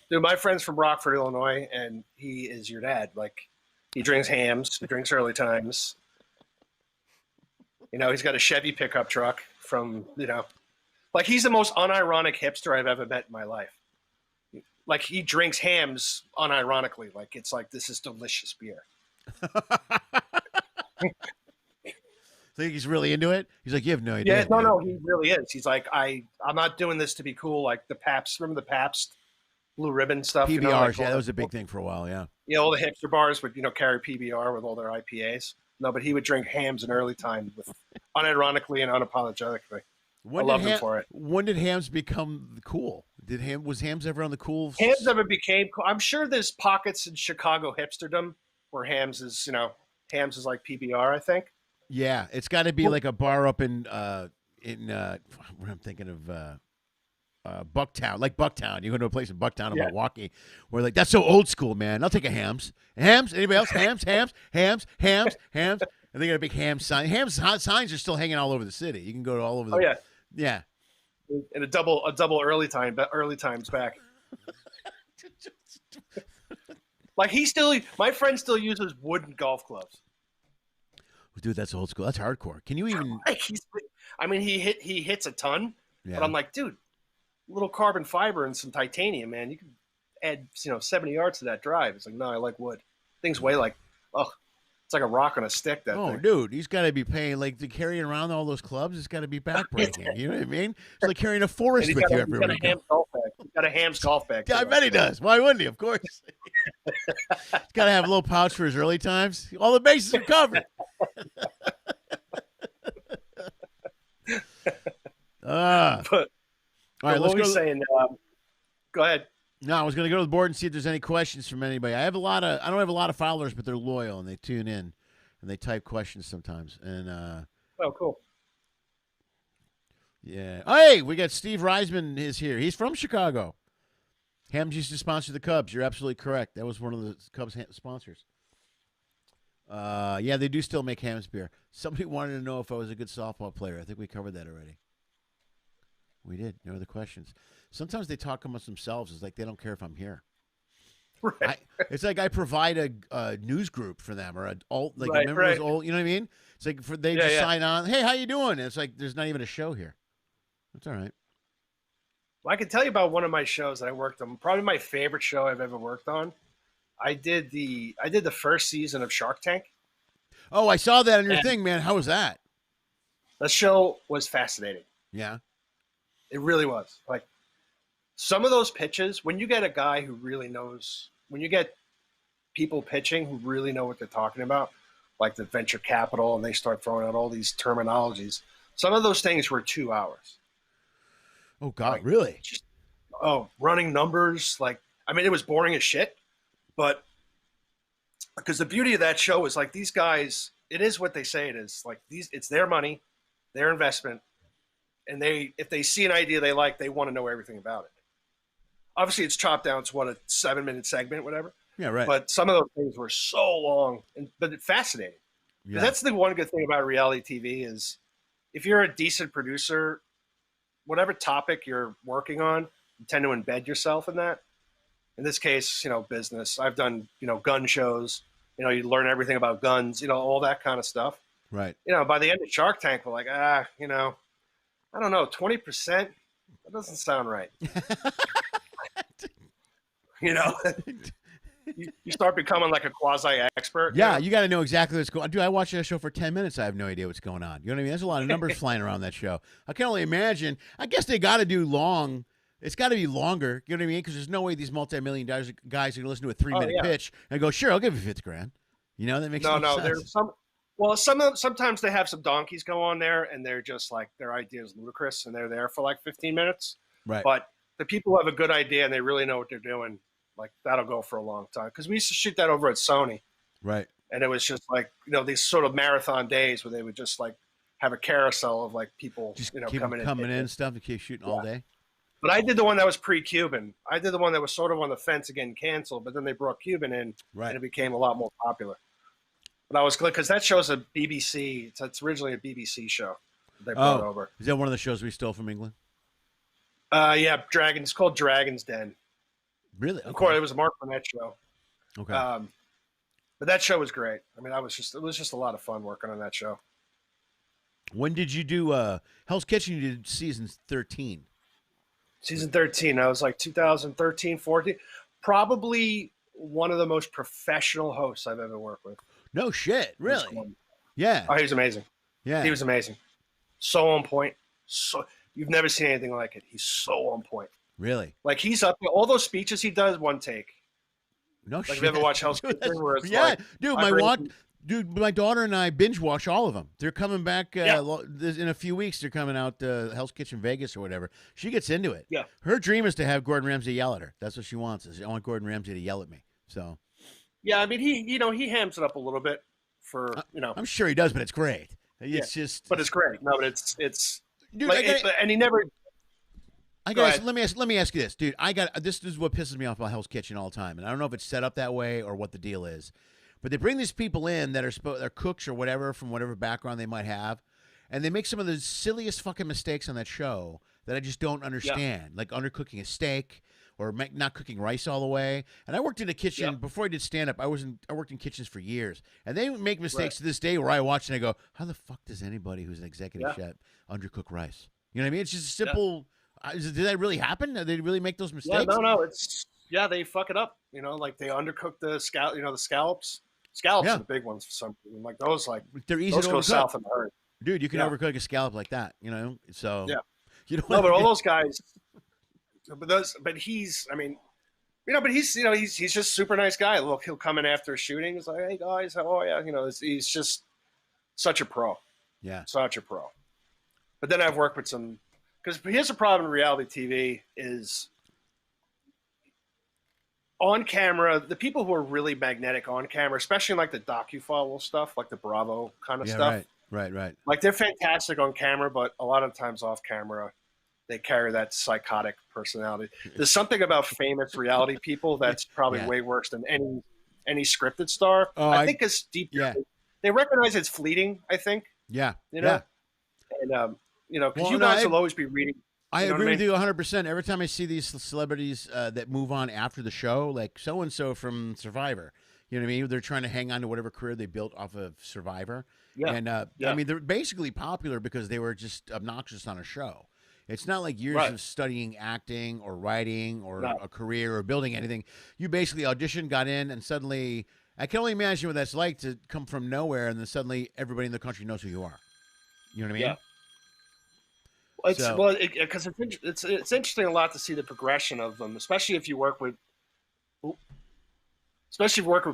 Dude, my friend's from Rockford, Illinois, and he is your dad. Like, he drinks Hams, he drinks early times. He's got a Chevy pickup truck from, like he's the most unironic hipster I've ever met in my life. Like he drinks Hams unironically. Like it's like, this is delicious beer. Think he's really into it? He's like, you have no idea. Yeah, no, he really is. He's like, I'm not doing this to be cool. Like the Pabst, remember the Pabst Blue Ribbon stuff? PBRs, that was a big thing for a while, yeah. All the hipster bars would, carry PBR with all their IPAs. No, but he would drink Hams in early time, with unironically and unapologetically. I loved him for it. When did Hams become cool? Was Hams ever on the cool? Hams ever became cool. I'm sure there's pockets in Chicago hipsterdom where Hams is like PBR, I think. Yeah, it's got to be like a bar up in what I'm thinking of Bucktown, like Bucktown. You go to a place in Bucktown in Milwaukee where like that's so old school, man. I'll take a Hams. Hams? Anybody else? Hams? And they got a big Ham sign. Hams signs are still hanging all over the city. You can go to all over. Yeah. And a double early times back. Like my friend still uses wooden golf clubs. Dude, that's old school. That's hardcore. Can you even? He hits a ton, but I'm like, dude, a little carbon fiber and some titanium, man. You can add 70 yards to that drive. It's like, no, I like wood. Things weigh like, it's like a rock on a stick. That thing. Dude, he's got to be paying like to carry around all those clubs. It's got to be backbreaking. You know what I mean? It's like carrying a forest with you everywhere. He's got a Ham's golf bag. Yeah, I bet he does. Why wouldn't he? Of course. He's got to have a little pouch for his early times. All the bases are covered. All right, let's go. Saying, go ahead. No, I was going to go to the board and see if there's any questions from anybody. I don't have a lot of followers, but they're loyal and they tune in. and they type questions sometimes. And Oh, cool. yeah. Oh, hey, we got Steve Reisman is here. He's from Chicago. Hams used to sponsor the Cubs. You're absolutely correct. That was one of the Cubs sponsors. Yeah, they do still make Hams beer. Somebody wanted to know if I was a good softball player. I think we covered that already. We did. No other questions. Sometimes they talk amongst themselves. It's like they don't care if I'm here. Right. It's like I provide a news group for them or a alt, like Right, remember right. those old, you know what I mean? It's like they Yeah, just yeah. sign on. Hey, how you doing? And it's like there's not even a show here. That's all right. Well, I can tell you about one of my shows that I worked on. Probably my favorite show I've ever worked on. I did the first season of Shark Tank. Oh, I saw that on your And thing, man. How was that? the show was fascinating. Yeah. It really was. Like some of those pitches, when you get a guy who really knows, when you get people pitching who really know what they're talking about, like the venture capital, and they start throwing out all these terminologies. Some of those things were 2 hours. Oh God, Like, really? Just, running numbers. Like, I mean, it was boring as shit, but because the beauty of that show is like these guys, it is what they say it is. Like it's their money, their investment, and if they see an idea they like, they want to know everything about it. Obviously, it's chopped down to a 7-minute segment, whatever. Yeah, right. But some of those things were so long, but it's fascinating. Yeah. That's the one good thing about reality TV is if you're a decent producer, whatever topic you're working on, you tend to embed yourself in that. In this case, business. I've done, gun shows. You learn everything about guns, all that kind of stuff. Right. By the end of Shark Tank, we're like, I don't know, 20%? That doesn't sound right. You start becoming like a quasi-expert. Yeah, you got to know exactly what's going on. Dude, I watched that show for 10 minutes. I have no idea what's going on. You know what I mean? There's a lot of numbers flying around that show. I can only imagine. I guess they got to do long. It's got to be longer. You know what I mean? Because there's no way these multi-million guys are going to listen to a 3-minute pitch and go, sure, I'll give you 50 grand. That makes no sense. There's sometimes they have some donkeys go on there and they're just like, their idea is ludicrous and they're there for like 15 minutes. Right. But the people who have a good idea and they really know what they're doing, like that'll go for a long time. Because we used to shoot that over at Sony. Right. And it was just like, these sort of marathon days where they would just like have a carousel of like people, just coming in and stuff to keep shooting all day. But I did the one that was pre-Cuban. I did the one that was sort of on the fence of getting canceled, but then they brought Cuban in, and it became a lot more popular. But I was glad because that show's a BBC. It's originally a BBC show they brought over. Is that one of the shows we stole from England? Yeah, Dragons. It's called Dragon's Den. Really? Of course, it was a Mark Burnett show. Okay. But that show was great. I mean, it was just a lot of fun working on that show. When did you do Hell's Kitchen? You did season 13. Season 13. I was like 2013, 14. Probably one of the most professional hosts I've ever worked with. No shit. Really? Yeah. Oh, he was amazing. Yeah. He was amazing. So on point. So you've never seen anything like it. He's so on point. Really? Like he's up there. All those speeches he does, one take. No shit. Like, have you ever watched Hell's Kitchen? Where it's like, dude, my daughter and I binge watch all of them. They're coming back in a few weeks. They're coming out to Hell's Kitchen Vegas or whatever. She gets into it. Yeah. Her dream is to have Gordon Ramsay yell at her. That's what she wants. I want Gordon Ramsay to yell at me. So. Yeah, I mean he hams it up a little bit for I'm sure he does, but it's great. It's just. But it's great. No, but it's. Dude, like, and he never. Let me ask you this, dude. This is what pisses me off about Hell's Kitchen all the time, and I don't know if it's set up that way or what the deal is, but they bring these people in that they're cooks or whatever from whatever background they might have, and they make some of the silliest fucking mistakes on that show that I just don't understand, like undercooking a steak or not cooking rice all the way. And I worked in a kitchen before I did stand up. I worked in kitchens for years, and they make mistakes to this day where I watch and I go, how the fuck does anybody who's an executive chef undercook rice? You know what I mean? It's just a simple. Did that really happen? Did they really make those mistakes? Yeah, no. They fuck it up. Like they undercook the the scallops. Scallops are the big ones for some reason. Like those, they're easy those to go overcook. South in a hurry. Dude, you can overcook a scallop like that. So but all those guys. But he's he's just super nice guy. Look, he'll come in after a shooting. He's like, hey guys, how are you? He's just such a pro. Yeah, such a pro. But then I've worked with some. Because here's the problem in reality TV is on camera, the people who are really magnetic on camera, especially like the docu-follow stuff, like the Bravo kind of stuff. Right. Like they're fantastic on camera, but a lot of times off camera, they carry that psychotic personality. There's something about famous reality people that's probably way worse than any scripted star. Oh, I think it's deep. Yeah. They recognize it's fleeting, I think. Yeah. You know? Yeah. And, because you guys will always be reading. I agree with you 100%. Every time I see these celebrities that move on after the show, like so-and-so from Survivor, you know what I mean? They're trying to hang on to whatever career they built off of Survivor. Yeah. And, I mean, they're basically popular because they were just obnoxious on a show. It's not like years of studying acting or writing or a career or building anything. You basically auditioned, got in, and suddenly I can only imagine what that's like to come from nowhere and then suddenly everybody in the country knows who you are. You know what I mean? Yeah. Because it's interesting a lot to see the progression of them, especially if you work with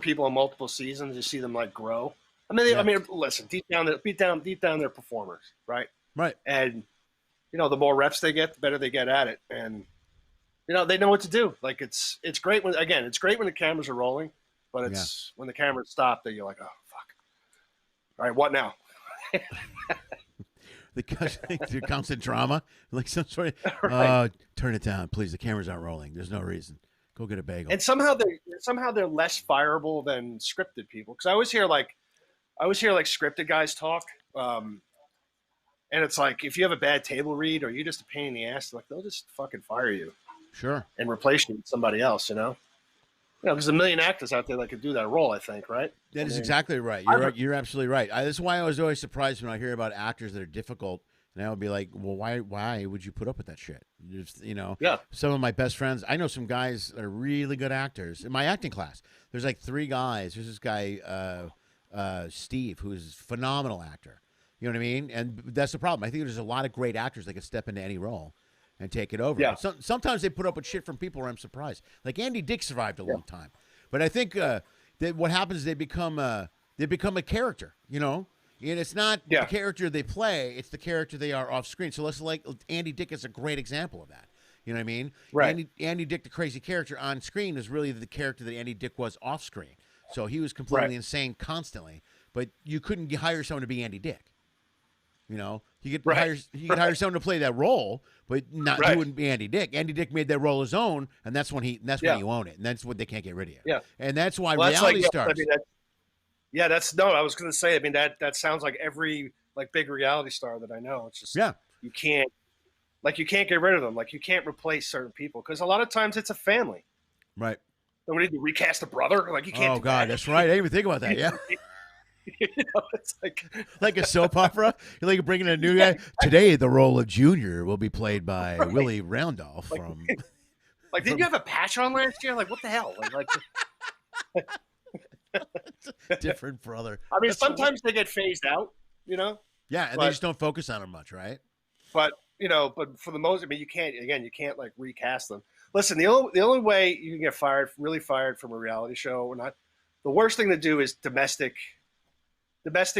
people in multiple seasons. You see them like grow. I mean, listen, deep down they're performers, right? Right. And the more reps they get, the better they get at it, and they know what to do. Like it's great when the cameras are rolling, but it's when the cameras stop that you're like, oh fuck, all right, what now? The constant drama, like some sort of, turn it down, please. The cameras aren't rolling. There's no reason. Go get a bagel. And somehow they're less fireable than scripted people. Because I always hear scripted guys talk, and it's like if you have a bad table read or you're just a pain in the ass, like they'll just fucking fire you, sure, and replace you with somebody else. There's a million actors out there that could do that role. I think, right? That is exactly right. You're absolutely right. That's why I was always surprised when I hear about actors that are difficult, and I would be like, well, why would you put up with that shit? Just, some of my best friends, I know some guys that are really good actors in my acting class. There's like 3 guys. There's this guy, Steve, who's a phenomenal actor. You know what I mean? And that's the problem. I think there's a lot of great actors that can step into any role and take it over. Yeah. Sometimes they put up with shit from people where I'm surprised. Like Andy Dick survived a long time, but I think that what happens is they become a character, and it's not the character they play; it's the character they are off screen. So let's Andy Dick is a great example of that. You know what I mean? Right. Andy Dick, the crazy character on screen, is really the character that Andy Dick was off screen. So he was completely insane constantly, but you couldn't hire someone to be Andy Dick. You could hire someone to play that role, but he wouldn't be Andy Dick. Andy Dick made that role his own, and that's when you own it, and that's what they can't get rid of you. Yeah, and that's why reality stars. I was going to say. I mean, that sounds like every big reality star that I know. It's just you can't get rid of them. Like you can't replace certain people because a lot of times it's a family. Right. So we need to recast a brother. Like you can't. Oh God, that's right. I didn't even think about that. Yeah. It's like a soap opera. You're like bringing a new guy. Today, the role of Junior will be played by Willie Randolph from. Didn't you have a patch on last year? Like, what the hell? Different brother. I mean, sometimes they get phased out. Yeah, and they just don't focus on them much, right? But but for the most, I mean, you can't recast them. Listen, the only way you can get really fired from a reality show or not, the worst thing to do is domestic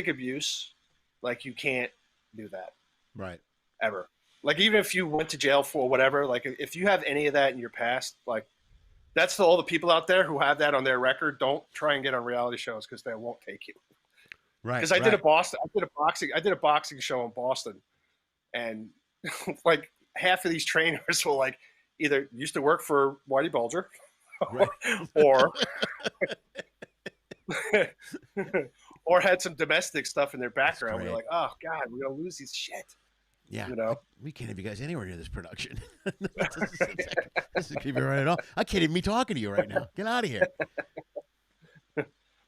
abuse. Like you can't do that. Right. Ever. Like even if you went to jail for whatever, like if you have any of that in your past, like that's to all the people out there who have that on their record. Don't try and get on reality shows because they won't take you. Right. Because I did a boxing show in Boston, and like half of these trainers were either used to work for Whitey Bulger, or or had some domestic stuff in their background. We're like, oh God, we're gonna lose these shit. Yeah, we can't have you guys anywhere near this production. This is keeping right off. I can't even be talking to you right now. Get out of here.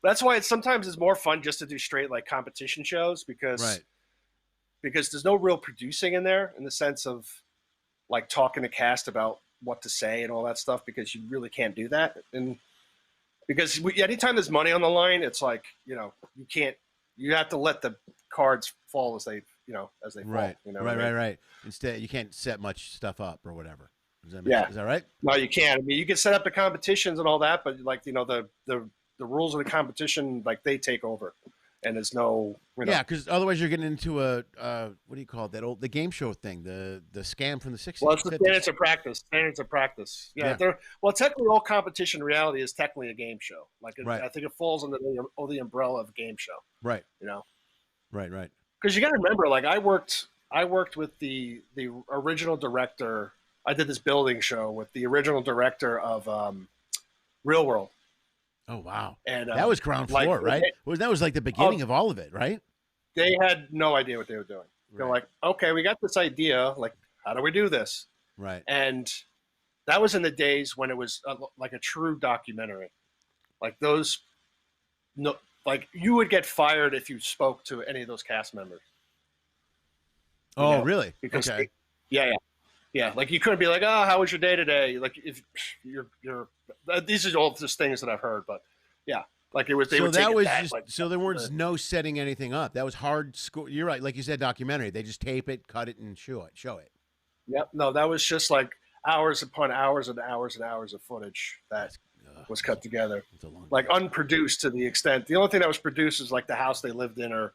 That's why sometimes it's more fun just to do straight competition shows because there's no real producing in there in the sense of talking to cast about what to say and all that stuff because you really can't do that. And because anytime there's money on the line, it's you can't. You have to let the cards fall as they fall. Right. Instead, you can't set much stuff up or whatever. Is that right? No, you can't. I mean, you can set up the competitions and all that, but the rules of the competition they take over. and there's no, Yeah, because otherwise you're getting into a what do you call it? The game show thing, the scam from the 60s. Well, it's the standards of practice. Standards of practice. Yeah. Well, technically, all competition reality is technically a game show. Like, I think it falls under the umbrella of a game show. Right. Right. Right. Because you got to remember, like, I worked with the original director. I did this building show with the original director of Real World. Oh wow! And that was ground floor, right? That was like the beginning of all of it, right? They had no idea what they were doing. They're like, okay, we got this idea. Like, how do we do this? Right. And that was in the days when it was like a true documentary. Like like you would get fired if you spoke to any of those cast members. Oh, really? Because yeah. Like you couldn't be like, oh, how was your day today? Like if you're these are all just things that I've heard, but yeah, like it was. They so were that was that, just like, so there weren't no setting anything up. That was hard. You're right. Like you said, documentary. They just tape it, cut it, and show it. Yep. No, that was just like hours upon hours and hours and hours of footage that was cut together, like unproduced to the extent. The only thing that was produced is like the house they lived in, or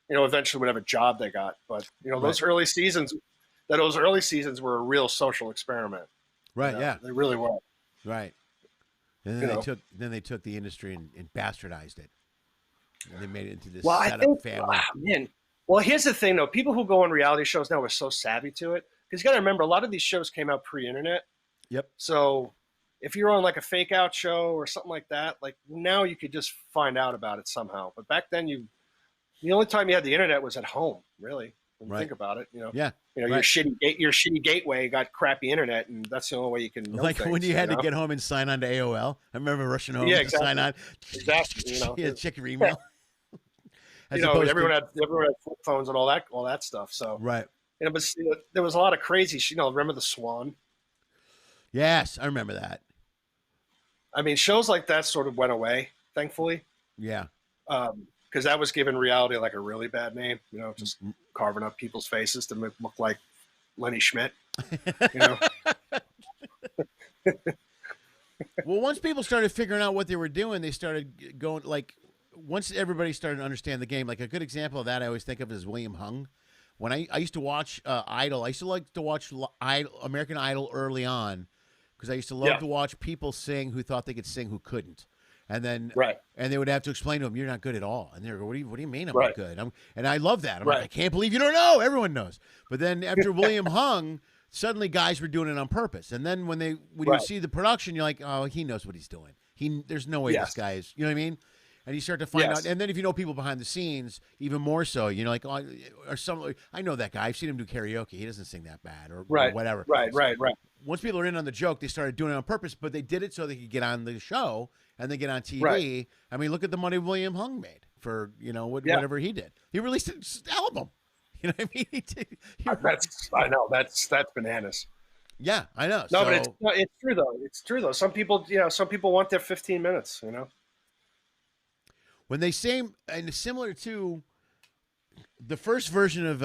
eventually whatever job they got. But those early seasons. Those early seasons were a real social experiment. Right. Yeah. They really were. Right. And then they took the industry and bastardized it. And they made it into this setup family. Man. Well, here's the thing, though. People who go on reality shows now are so savvy to it. Because you got to remember, a lot of these shows came out pre-internet. Yep. So if you're on like a fake out show or something like that, like now you could just find out about it somehow. But back then, the only time you had the internet was at home, really. When you think about it, Yeah. Your shitty gateway got crappy internet, and that's the only way you can know like things, when you had to get home and sign on to AOL. I remember rushing home to sign on. Exactly. Check your email. Everyone had flip phones and all that stuff. So right. But there was a lot of crazy. Remember the Swan? Yes, I remember that. I mean, shows like that sort of went away, thankfully. Yeah. Because that was giving reality like a really bad name, just carving up people's faces to look like Lenny Schmidt. Well, once people started figuring out what they were doing, they started going once everybody started to understand the game. Like a good example of that I always think of is William Hung. When I used to watch Idol, I used to like to watch American Idol early on because I used to love to watch people sing who thought they could sing who couldn't. And then, and they would have to explain to him, "You're not good at all." And they're, "What do you mean I'm not good?" And I love that. I'm like, "I can't believe you don't know. Everyone knows." But then after William Hung, suddenly guys were doing it on purpose. And then when you see the production, you're like, "Oh, he knows what he's doing. There's no way this guy is." You know what I mean? And you start to find out. And then if you know people behind the scenes, even more so, like, "Oh, I know that guy. I've seen him do karaoke. He doesn't sing that bad," or whatever. Right. Once people are in on the joke, they started doing it on purpose, but they did it so they could get on the show and then get on TV. Right. I mean, look at the money William Hung made for, whatever he did. He released an album. You know what I mean? I know. That's bananas. Yeah, I know. No, but it's true though. It's true though. Some people want their 15 minutes, When they say, and similar to the first version of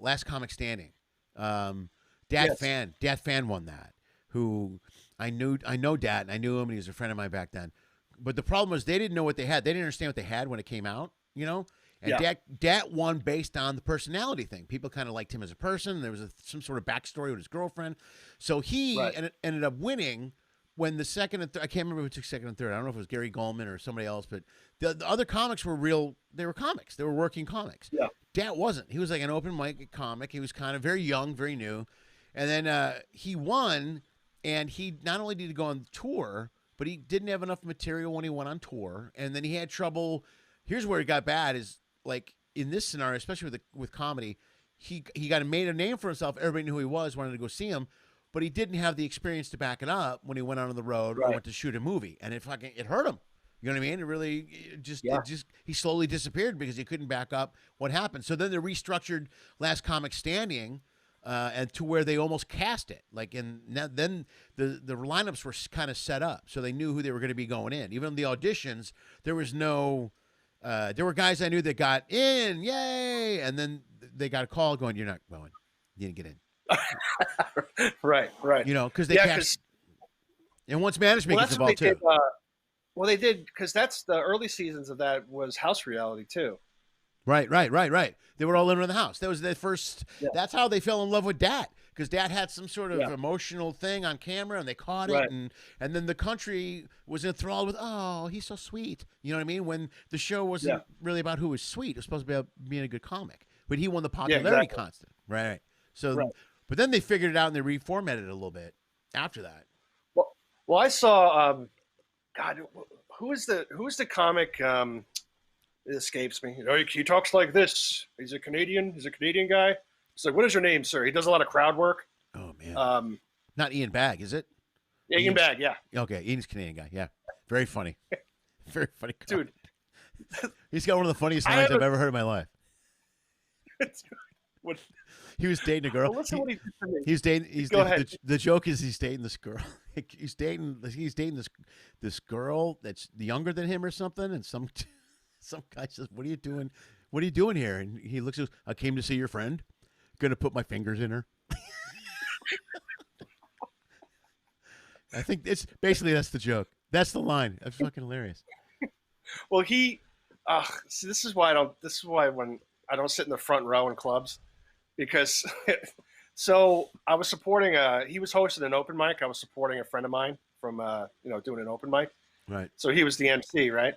Last Comic Standing, Dat Fan won that. Who I know Dat, and I knew him, and he was a friend of mine back then. But the problem was they didn't know what they had. They didn't understand what they had when it came out, And Dat won based on the personality thing. People kind of liked him as a person. There was some sort of backstory with his girlfriend. So he ended up winning when the second and third, I can't remember who took second and third. I don't know if it was Gary Goldman or somebody else, but the other comics were they were comics. They were working comics. Yeah. Dat wasn't. He was like an open mic comic. He was kind of very young, very new. And then he won, and he not only did he go on tour, but he didn't have enough material when he went on tour. And then he had trouble. Here's where it got bad is, like, in this scenario, especially with comedy, he made a name for himself. Everybody knew who he was, wanted to go see him, but he didn't have the experience to back it up when he went out on the road or went to shoot a movie. And it hurt him. You know what I mean? It really he slowly disappeared because he couldn't back up what happened. So then they restructured Last Comic Standing and to where they almost cast it. Then the lineups were kind of set up, so they knew who they were going to be going in. Even in the auditions, there was no. There were guys I knew that got in, yay, and then they got a call going, "You're not going. You didn't get in." Right. Because they cast. And once management gets involved too. They did because that's the early seasons of that was house reality too. Right. They were all living in the house. That was their first. Yeah. That's how they fell in love with Dad, because Dad had some sort of Yeah. emotional thing on camera, and they caught it, Right. and then the country was enthralled with, oh, he's so sweet. You know what I mean? When the show wasn't really about who was sweet, it was supposed to be about being a good comic. But he won the popularity constant. Right. So, but then they figured it out and they reformatted it a little bit after that. Well, I saw. God, who is the comic? It escapes me. You know, he talks like this. He's a Canadian. He's a Canadian guy. It's like, what is your name, sir? He does a lot of crowd work. Oh man. Not Ian Bagg, is it? Ian Bagg, yeah. Okay, Ian's a Canadian guy. Yeah, very funny. Very funny, dude. He's got one of the funniest lines I've ever heard in my life. What? He was dating a girl. Well, listen what he did to me. He's dating. Go ahead. The joke is he's dating this girl. He's dating this girl that's younger than him or something, and some guy says, "What are you doing? What are you doing here?" And he looks at, "I came to see your friend. Gonna put my fingers in her." I think it's basically that's the joke. That's the line. That's fucking hilarious. Well, see, this is why when I don't sit in the front row in clubs, because so I was supporting he was hosting an open mic. I was supporting a friend of mine from doing an open mic. Right. So he was the MC, right?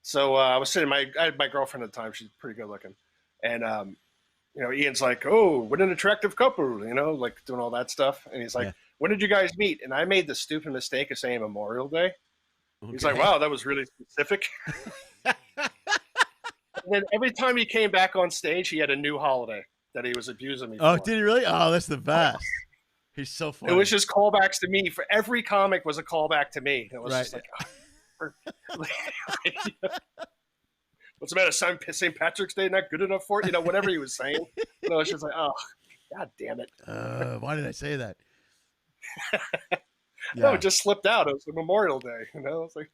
So I was sitting. I had my girlfriend at the time. She's pretty good looking, and Ian's like, "Oh, what an attractive couple," like doing all that stuff. And he's like, "When did you guys meet?" And I made the stupid mistake of saying Memorial Day. Okay. He's like, "Wow, that was really specific." And then every time he came back on stage, he had a new holiday that he was abusing me for. Oh, did he really? Oh, that's the best. He's so funny. It was just callbacks to me. For every comic was a callback to me. It was just like, what's the matter? St. Patrick's Day not good enough for it? Whatever he was saying. It's just like, oh, God damn it. Why did I say that? No, it just slipped out. It was Memorial Day. It's like,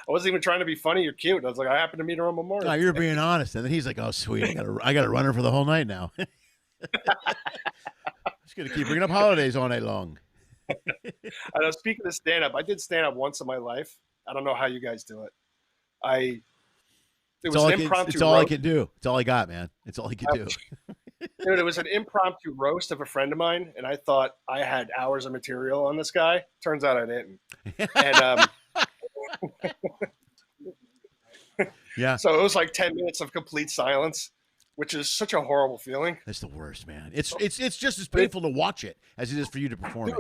I wasn't even trying to be funny or cute. I was like, I happened to meet her on Memorial Day. No, you're being honest. And then he's like, oh, sweet. I got to run her for the whole night now. Just going to keep bringing up holidays all night long. I know, speaking of stand-up, I did stand-up once in my life. I don't know how you guys do it. It was an impromptu It's all I can do. It's all I got, man. It's all I can do. Dude, it was an impromptu roast of a friend of mine, and I thought I had hours of material on this guy. Turns out I didn't. And yeah. So it was like 10 minutes of complete silence, which is such a horrible feeling. That's the worst, man. It's just as painful to watch it as it is for you to perform it.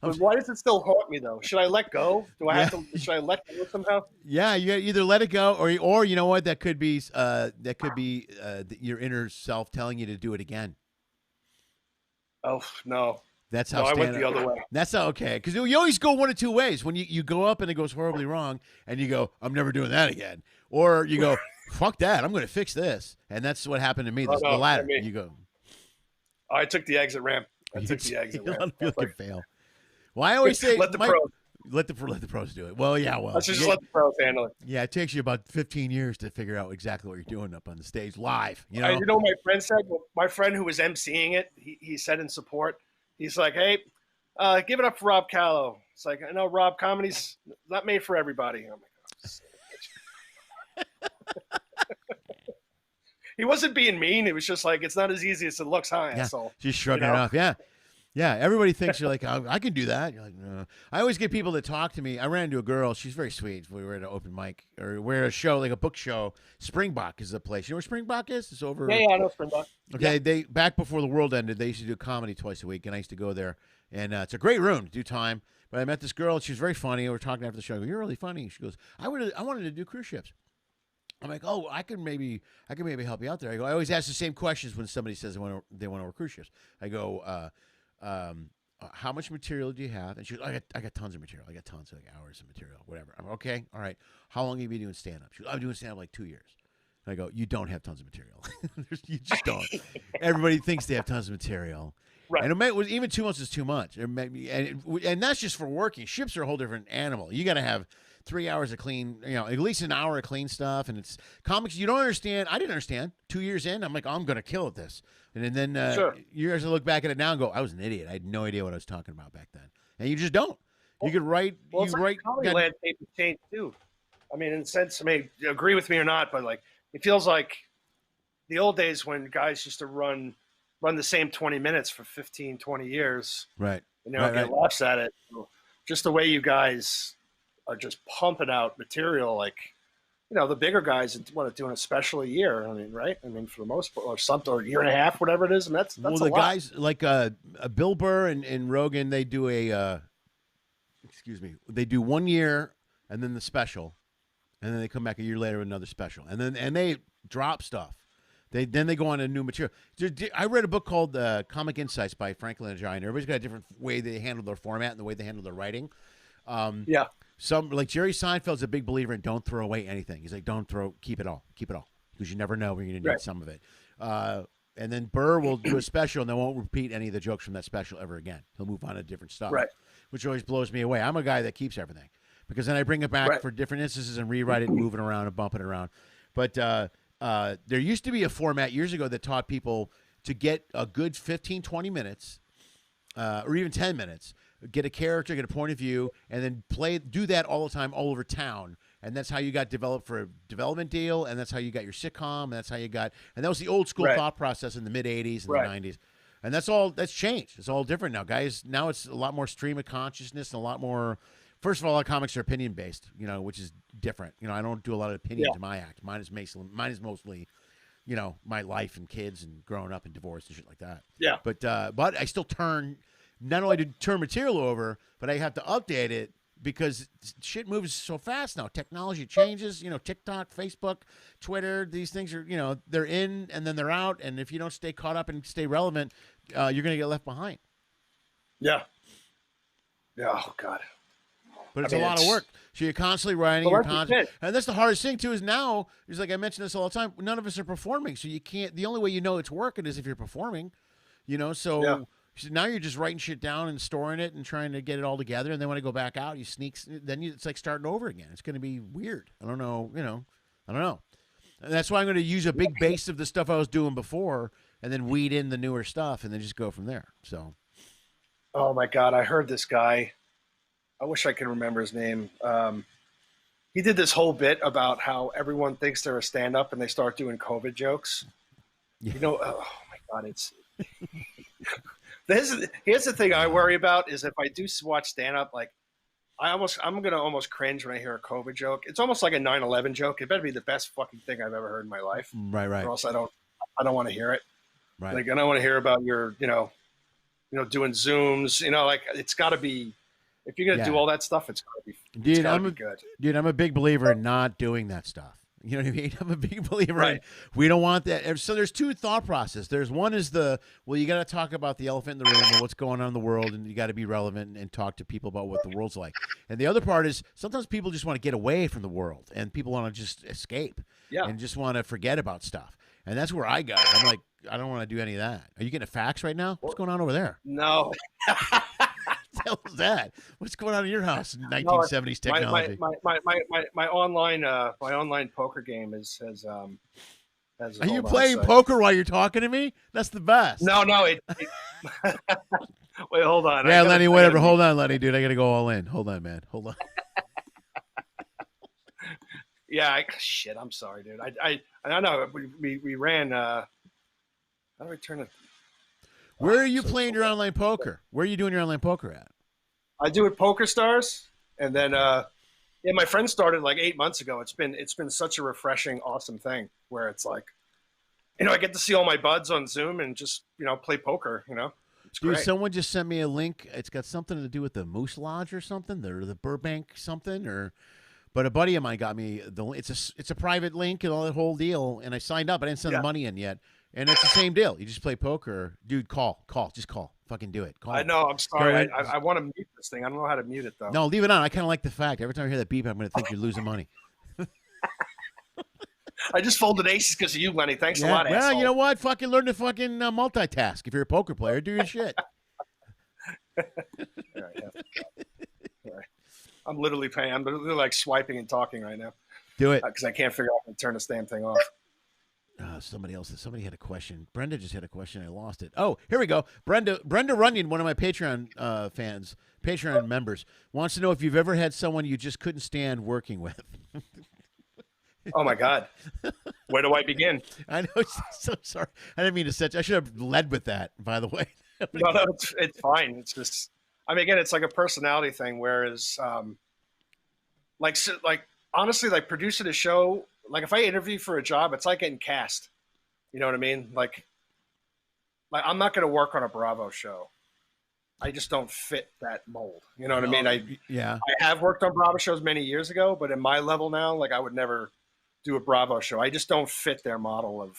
But why does it still haunt me though? Should I let go? Do I have to? Should I let go somehow? Yeah, you either let it go, or you know what? That could be your inner self telling you to do it again. Oh no. That's how I went the other way. That's how, okay. Because you always go one of two ways. When you go up and it goes horribly wrong, and you go, I'm never doing that again. Or you go, fuck that, I'm going to fix this. And that's what happened to me. The latter. You go. I took the exit ramp. A lot of people can fail. Well, I always say, let the pros do it. Well, yeah, let's just let the pros handle it. Yeah, it takes you about 15 years to figure out exactly what you're doing up on the stage live. You know what my friend said? Well, my friend who was emceeing it, he said in support, he's like, hey, give it up for Rob Callow. It's like, I know, Rob, comedy's not made for everybody. I'm like, oh, he wasn't being mean. It was just like, it's not as easy as it looks, huh? Yeah, so, just shrugging it off. Yeah. Yeah, everybody thinks you're like, I can do that. You're like, no. I always get people that talk to me. I ran into a girl. She's very sweet. We were at an open mic, or we're at a show, like a book show. Springbok is the place. You know where Springbok is? It's over. Yeah, I know Springbok. Okay, they back before the world ended, they used to do comedy twice a week, and I used to go there. And it's a great room to do time. But I met this girl. She was very funny. We were talking after the show. I go, you're really funny. She goes, I wanted to do cruise ships. I'm like, oh, I can maybe help you out there. I go, I always ask the same questions when somebody says they want to work cruise ships. I go, how much material do you have? And she goes, I got tons of material. I got tons of hours of material, whatever. I'm okay. All right. How long have you been doing stand-up? She goes, I'm doing stand-up like 2 years. And I go, you don't have tons of material. You just don't. Everybody thinks they have tons of material. Right. And even 2 months is too much. And that's just for working. Ships are a whole different animal. You got to have 3 hours of clean, at least an hour of clean stuff. And it's comics. You don't understand. I didn't understand. 2 years in, I'm like, oh, I'm going to kill at this. And then years I look back at it now and go, I was an idiot. I had no idea what I was talking about back then. And you just don't. You could write. Well, it's like comedy landscape has changed too. I mean, in a sense, agree with me or not, but like it feels like the old days when guys used to run the same 20 minutes for 15, 20 years. Right. You know, get laughs at it. Just the way you guys are just pumping out material, like, you know, the bigger guys want to do a special a year. I mean, right? I mean, for the most part, or something, or a year and a half, whatever it is. And that's well, a the lot. guys like Bill Burr and Rogan, they do they do 1 year and then the special, and then they come back a year later with another special, and they drop stuff. Then they go on to new material. I read a book called Comic Insights by Franklin and Giant. Everybody's got a different way they handle their format and the way they handle their writing. Yeah. Some like Jerry Seinfeld's a big believer in don't throw away anything. He's like, keep it all, because you never know when you're gonna need some of it. And then Burr will do a special and they won't repeat any of the jokes from that special ever again. He'll move on to different stuff, right? Which always blows me away. I'm a guy that keeps everything because then I bring it back for different instances and rewrite it, and move it around and bump it around. But there used to be a format years ago that taught people to get a good 15, 20 minutes, or even 10 minutes, get a character, get a point of view, and then do that all the time, all over town. And that's how you got developed for a development deal, and that's how you got your sitcom, and that's how you got, and that was the old school thought process in the mid 80s and the 90s. And that's changed. It's all different now, guys. Now it's a lot more stream of consciousness and a lot more. First of all, our comics are opinion based, you know, which is different. You know, I don't do a lot of opinions in my act. Mine is mostly, you know, my life and kids and growing up and divorced and shit like that. Yeah. But I still not only to turn material over, but I have to update it because shit moves so fast now. Technology changes. You know, TikTok, Facebook, Twitter. These things are, you know, they're in and then they're out. And if you don't stay caught up and stay relevant, you're going to get left behind. Yeah. Yeah. Oh God. But it's a lot of work. So you're constantly writing. And that's the hardest thing, too, is now, it's like I mention this all the time, none of us are performing. So you can't, the only way you know it's working is if you're performing, you know? So now you're just writing shit down and storing it and trying to get it all together. And then when I go back out, you sneak, it's like starting over again. It's going to be weird. I don't know, you know, I don't know. And that's why I'm going to use a big base of the stuff I was doing before and then weed in the newer stuff and then just go from there. So. Oh, my God. I heard this guy. I wish I could remember his name. He did this whole bit about how everyone thinks they're a stand-up and they start doing COVID jokes. Yeah. You know, oh my God, it's here's the thing I worry about is if I do watch stand-up, like I'm gonna almost cringe when I hear a COVID joke. It's almost like a 9/11 joke. It better be the best fucking thing I've ever heard in my life. Right. Or else I don't want to hear it. Right. Like I don't want to hear about your, you know, doing Zooms. You know, like it's got to be. If you're gonna do all that stuff, it's gotta be good. Dude, I'm a big believer in not doing that stuff. You know what I mean? I'm a big believer in we don't want that. So there's two thought processes. There's one is you got to talk about the elephant in the room and what's going on in the world, and you got to be relevant and talk to people about what the world's like. And the other part is sometimes people just want to get away from the world, and people want to just escape and just want to forget about stuff. And that's where I go. I'm like, I don't want to do any of that. Are you getting a fax right now? What's going on over there? No. What the hell is that? What's going on in your house in 1970s technology? My online poker game has Are you playing poker while you're talking to me? That's the best. No. Wait, hold on. Yeah, Lenny, whatever. Hold on, Lenny, dude. I got to go all in. Hold on, man. Hold on. Yeah, shit. I'm sorry, dude. I know we ran. How do I turn it? Where are you playing your online poker? Where are you doing your online poker at? I do it Poker Stars, and then my friend started like 8 months ago. It's been such a refreshing, awesome thing where it's like, you know, I get to see all my buds on Zoom and just, you know, play poker. You know, it's dude, great. Someone just sent me a link. It's got something to do with the Moose Lodge or something, or the Burbank something, but a buddy of mine got me it's a private link and all that whole deal, and I signed up. I didn't send the money in yet. And it's the same deal. You just play poker. Dude, just call. Fucking do it. Call. I know. I'm sorry. I want to mute this thing. I don't know how to mute it, though. No, leave it on. I kind of like the fact. Every time I hear that beep, I'm going to think you're losing money. I just folded aces because of you, Lenny. Thanks a lot, asshole. You know what? Fucking learn to fucking multitask. If you're a poker player, do your shit. All right. I'm literally paying. I'm literally like swiping and talking right now. Do it. Because I can't figure out how to turn this damn thing off. Somebody had a question. Brenda just had a question. I lost it. Oh, here we go. Brenda Runyon, one of my Patreon Patreon members, wants to know if you've ever had someone you just couldn't stand working with. Oh my God. Where do I begin? I know. So sorry. I didn't mean to set. I should have led with that. By the way. No, it's fine. It's just, I mean, again, it's like a personality thing. Whereas, like honestly, like producing a show, like if I interview for a job, it's like getting cast. You know what I mean? Like I'm not going to work on a Bravo show. I just don't fit that mold. You know what I mean? I have worked on Bravo shows many years ago, but at my level now, like I would never do a Bravo show. I just don't fit their model of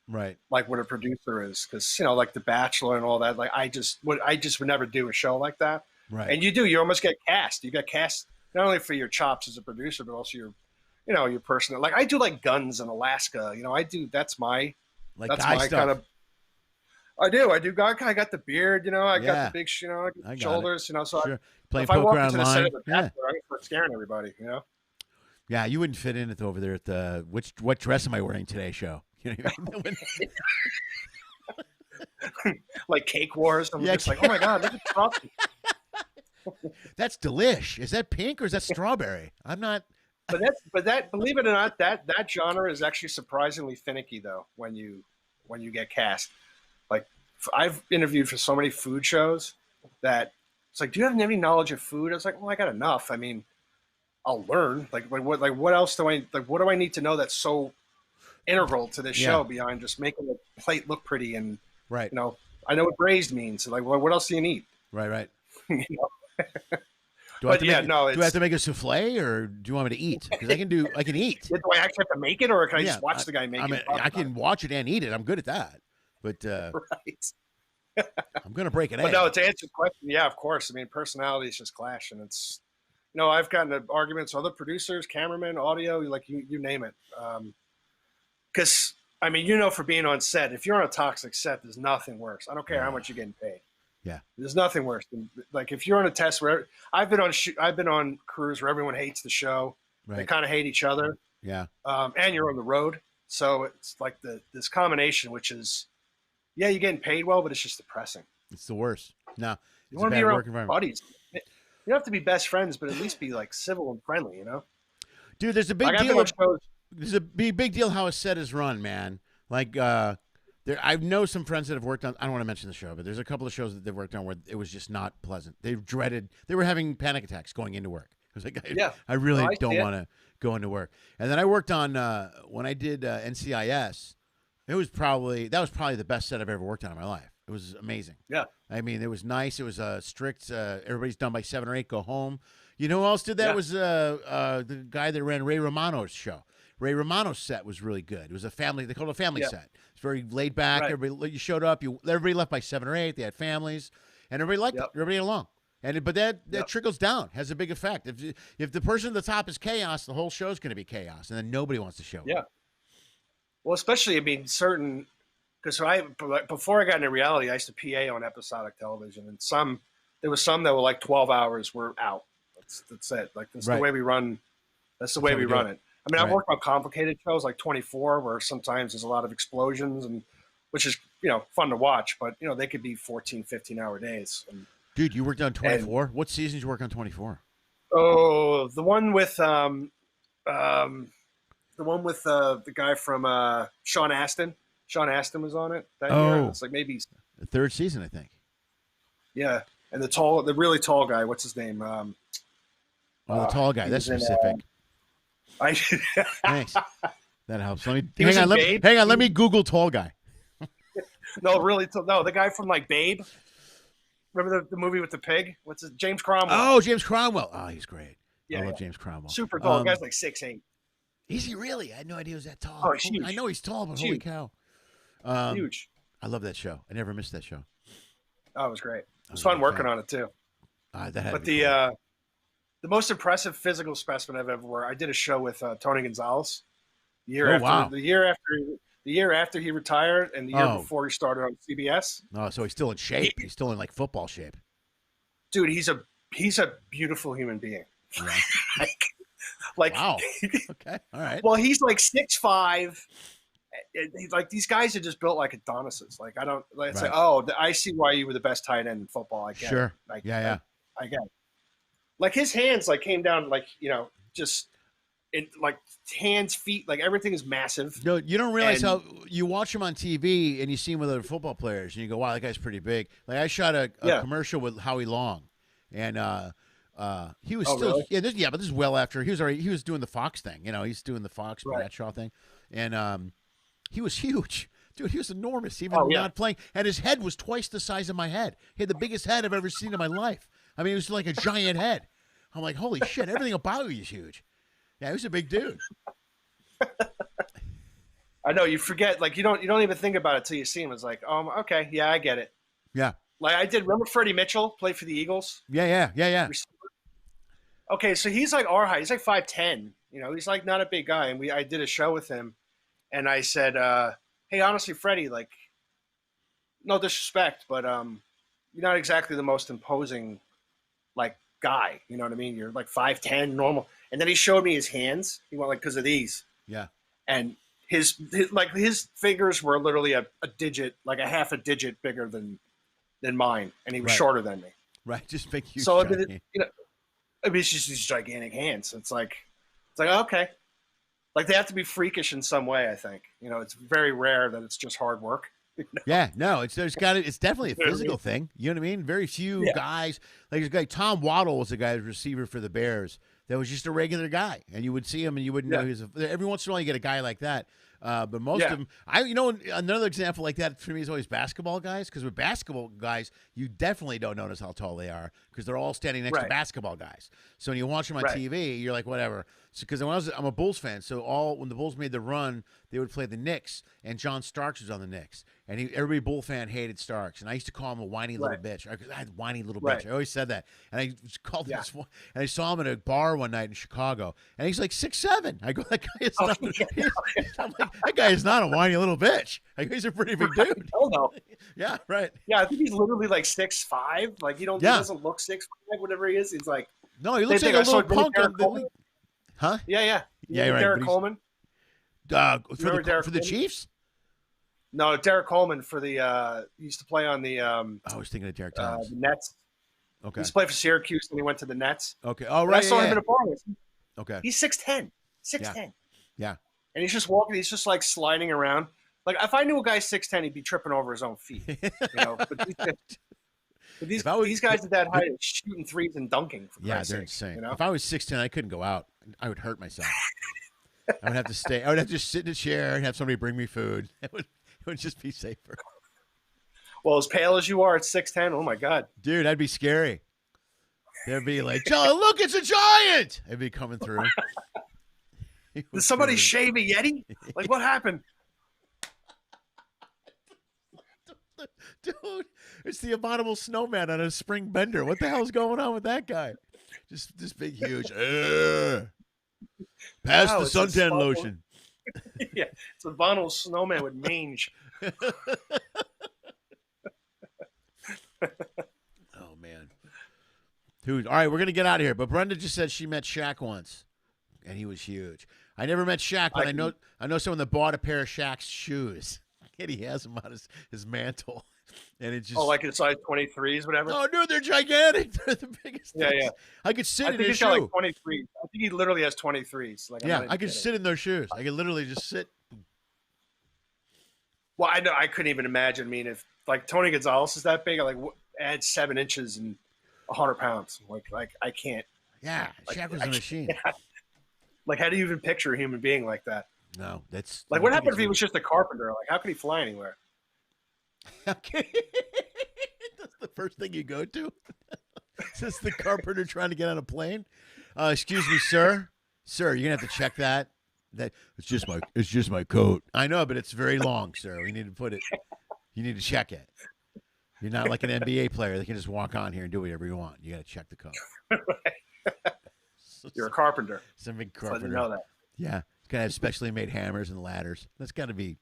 like what a producer is, because like The Bachelor and all that. Like I just would never do a show like that. Right. And you almost get cast. You get cast not only for your chops as a producer, but also your personal. Like I do like guns in Alaska. That's my kind of. I do. I got the beard, I got the big, I got the shoulders, So sure. Playing if I walk poker into the online, set of The Bachelor, I'm going to start scaring everybody, Yeah, you wouldn't fit in it over there at the what dress am I wearing today show? Like Cake Wars. I'm just like, oh my God, look at Frosty. That's delish. Is that pink or is that strawberry? I'm not. But that believe it or not, that genre is actually surprisingly finicky though when you get cast. Like I've interviewed for so many food shows that it's like, do you have any knowledge of food? I was like, well, I got enough. I mean, I'll learn. What else do what do I need to know that's so integral to this show beyond just making the plate look pretty and I know what braised means. So like, well, what else do you need? Right. Do I have to make a souffle, or do you want me to eat? Because I can eat. Do I actually have to make it, or can I just watch the guy make it? I can watch it and eat it. I'm good at that. But I'm gonna break it. But no, to answer the question, yeah, of course. I mean, personalities just clash, and it's I've gotten into arguments with other producers, cameramen, audio, like you name it. Because I mean, for being on set, if you're on a toxic set, there's nothing worse. I don't care how much you're getting paid. Yeah, there's nothing worse than like if you're on a test where I've been on crews where everyone hates the show. Right. They kind of hate each other. Yeah. And you're on the road, so it's like this combination, which is, you're getting paid well, but it's just depressing. It's the worst. No, you want to be around buddies. You don't have to be best friends, but at least be like civil and friendly. Dude, there's a big deal. There's a big deal how a set is run, man. Like, I know some friends that have worked on. I don't want to mention the show, but there's a couple of shows that they've worked on where it was just not pleasant. They were having panic attacks going into work. I was like, I really don't want to go into work. And then I worked on when I did NCIS. That was probably the best set I've ever worked on in my life. It was amazing. Yeah, I mean, it was nice. It was strict. Everybody's done by 7 or 8. Go home. You know who else did that? Was the guy that ran Ray Romano's show. Ray Romano's set was really good. It was a family. They called it a family set. It's very laid back. Right. Everybody, you showed up. Everybody left by 7 or 8. They had families, and everybody liked it. Everybody got along. But that trickles down, has a big effect. If the person at the top is chaos, the whole show's going to be chaos, and then nobody wants to show up. Yeah. Well, especially, I mean, because before I got into reality, I used to PA on episodic television, and there was some that were like 12 hours were out. That's it. Like that's the way we run. That's the way we run it. I mean, I've worked on complicated shows like 24, where sometimes there's a lot of explosions, and which is fun to watch, but they could be 14, 15-hour days. Dude, you worked on 24. What seasons you work on 24? Oh, the one with the guy from Sean Astin. Sean Astin was on it that year. It's like maybe the 3rd season, I think. Yeah, and the really tall guy. What's his name? The tall guy. That's specific. Thanks. That helps. Hang on. Let me Google tall guy. No, really. No, the guy from like Babe. Remember the movie with the pig? What's his James Cromwell? Oh, James Cromwell. Oh, he's great. Yeah, I love James Cromwell. Super tall. The guy's like 6'8". Is he really? I had no idea he was that tall. Oh, he's huge. I know he's tall, but holy cow. Huge. I love that show. I never missed that show. Oh, it was great. It was fun working on it too. The most impressive physical specimen I've ever worked. I did a show with Tony Gonzalez. The year after he retired, and the year before he started on CBS. Oh, so he's still in shape. He's still in like football shape. Dude, he's a beautiful human being. Yeah. like wow. Okay. All right. Well, he's like 6'5". He's like, these guys are just built like Adonises. Like it's like, I see why you were the best tight end in football. I get it. Like, I get it. Like his hands like came down like, just like hands, feet, like everything is massive. No, you don't realize And- how you watch him on TV and you see him with other football players and you go, wow, that guy's pretty big. Like I shot a commercial with Howie Long, and he was still really? but this is well after he was doing the Fox thing. You know, he's doing the Fox Right. Bradshaw thing, and he was huge. Dude, he was enormous, even not playing. And his head was twice the size of my head. He had the biggest head I've ever seen in my life. I mean, it was like a giant head. I'm like, holy shit, everything about you is huge. Yeah, he was a big dude. I know, you forget, like you don't even think about it till you see him. It's like, okay, yeah, I get it. Yeah. Like I did. Remember Freddie Mitchell played for the Eagles? Yeah. Okay, so he's like our height. He's like 5'10". You know, he's like not a big guy. And I did a show with him, and I said, "Hey, honestly, Freddie, like, no disrespect, but you're not exactly the most imposing, like, guy. You know what I mean? You're like 5'10", normal." And then he showed me his hands. He went like, because of these. Yeah. And his fingers were literally a digit, like a half a digit bigger than mine, and he was shorter than me. Right, just big, huge. So it's just these gigantic hands. It's like okay, like they have to be freakish in some way. I think it's very rare that it's just hard work. Yeah, no, it's definitely a physical thing. You know what I mean? Very few guys. Like this guy Tom Waddle was the guy receiver for the Bears. That was just a regular guy, and you would see him and you wouldn't know he was. Every once in a while, you get a guy like that. But most of them, another example like that for me is always basketball guys. Because with basketball guys, you definitely don't notice how tall they are because they're all standing next to basketball guys. So when you watch them on TV, you're like, whatever. Because I'm a Bulls fan, so when the Bulls made the run, they would play the Knicks, and John Starks was on the Knicks, and every Bull fan hated Starks, and I used to call him a whiny little bitch. I had whiny little bitch. I always said that, and I called him this one, and I saw him at a bar one night in Chicago, and he's like 6'7". I go, that guy is not. I'm like, that guy is not a whiny little bitch. I go, he's a pretty big dude. Hell no. Yeah, right. Yeah, I think he's literally like 6'5". Like he doesn't look 6'5", whatever he is. He's like no, he looks like a little punk on the league. Huh? Yeah. Yeah, right. Derek Coleman. For the Chiefs? No, Derek Coleman for the he used to play on the I was thinking of Derek Thomas. The Nets. Okay. He used to play for Syracuse and he went to the Nets. Okay. Oh, right. I saw him in a bar. Okay. He's 6'10". 6'10". Yeah. And he's just walking, he's just like sliding around. Like if I knew a guy's 6'10", he'd be tripping over his own feet. But these guys at that height are shooting threes and dunking. They're insane. If I was 6'10", I couldn't go out. I would hurt myself. I would have to stay. I would have to just sit in a chair and have somebody bring me food. It would just be safer. Well, as pale as you are at 6'10", oh my God. Dude, that'd be scary. They'd be like, John, look, it's a giant. It'd be coming through. Did somebody shave a Yeti? Like, what happened? Dude, it's the abominable snowman on a spring bender. What the hell's going on with that guy? Just this big, huge. Pass the suntan lotion. Yeah, it's a abominable snowman with mange. Oh man, dude. All right, we're gonna get out of here. But Brenda just said she met Shaq once, and he was huge. I never met Shaq, but I know someone that bought a pair of Shaq's shoes, and he has them on his mantle. And it just like in size 23s, whatever. Oh, dude, they're gigantic. They're the biggest. Yeah, things. yeah. I could sit in his his shoe. shoe. Like 23. I think he literally has 23s. Like I could sit in those shoes. I could literally just sit. Well, I know I couldn't even imagine. I mean, if like Tony Gonzalez is that big, I like add 7 inches and 100 pounds. Like I can't. Yeah, Shaq was a machine. Like, how do you even picture a human being like that? No, that's like what happened if he was just a carpenter? Like, how could he fly anywhere? Okay. That's the first thing you go to. Since the carpenter trying to get on a plane. Excuse me, sir. Sir, you're gonna have to check that. It's just my coat. I know, but it's very long, sir. We need to put it. You need to check it. You're not like an NBA player that can just walk on here and do whatever you want. You got to check the coat. You're a carpenter. Some big carpenter. I didn't know that. Yeah, it's gonna have specially made hammers and ladders. That's got to be.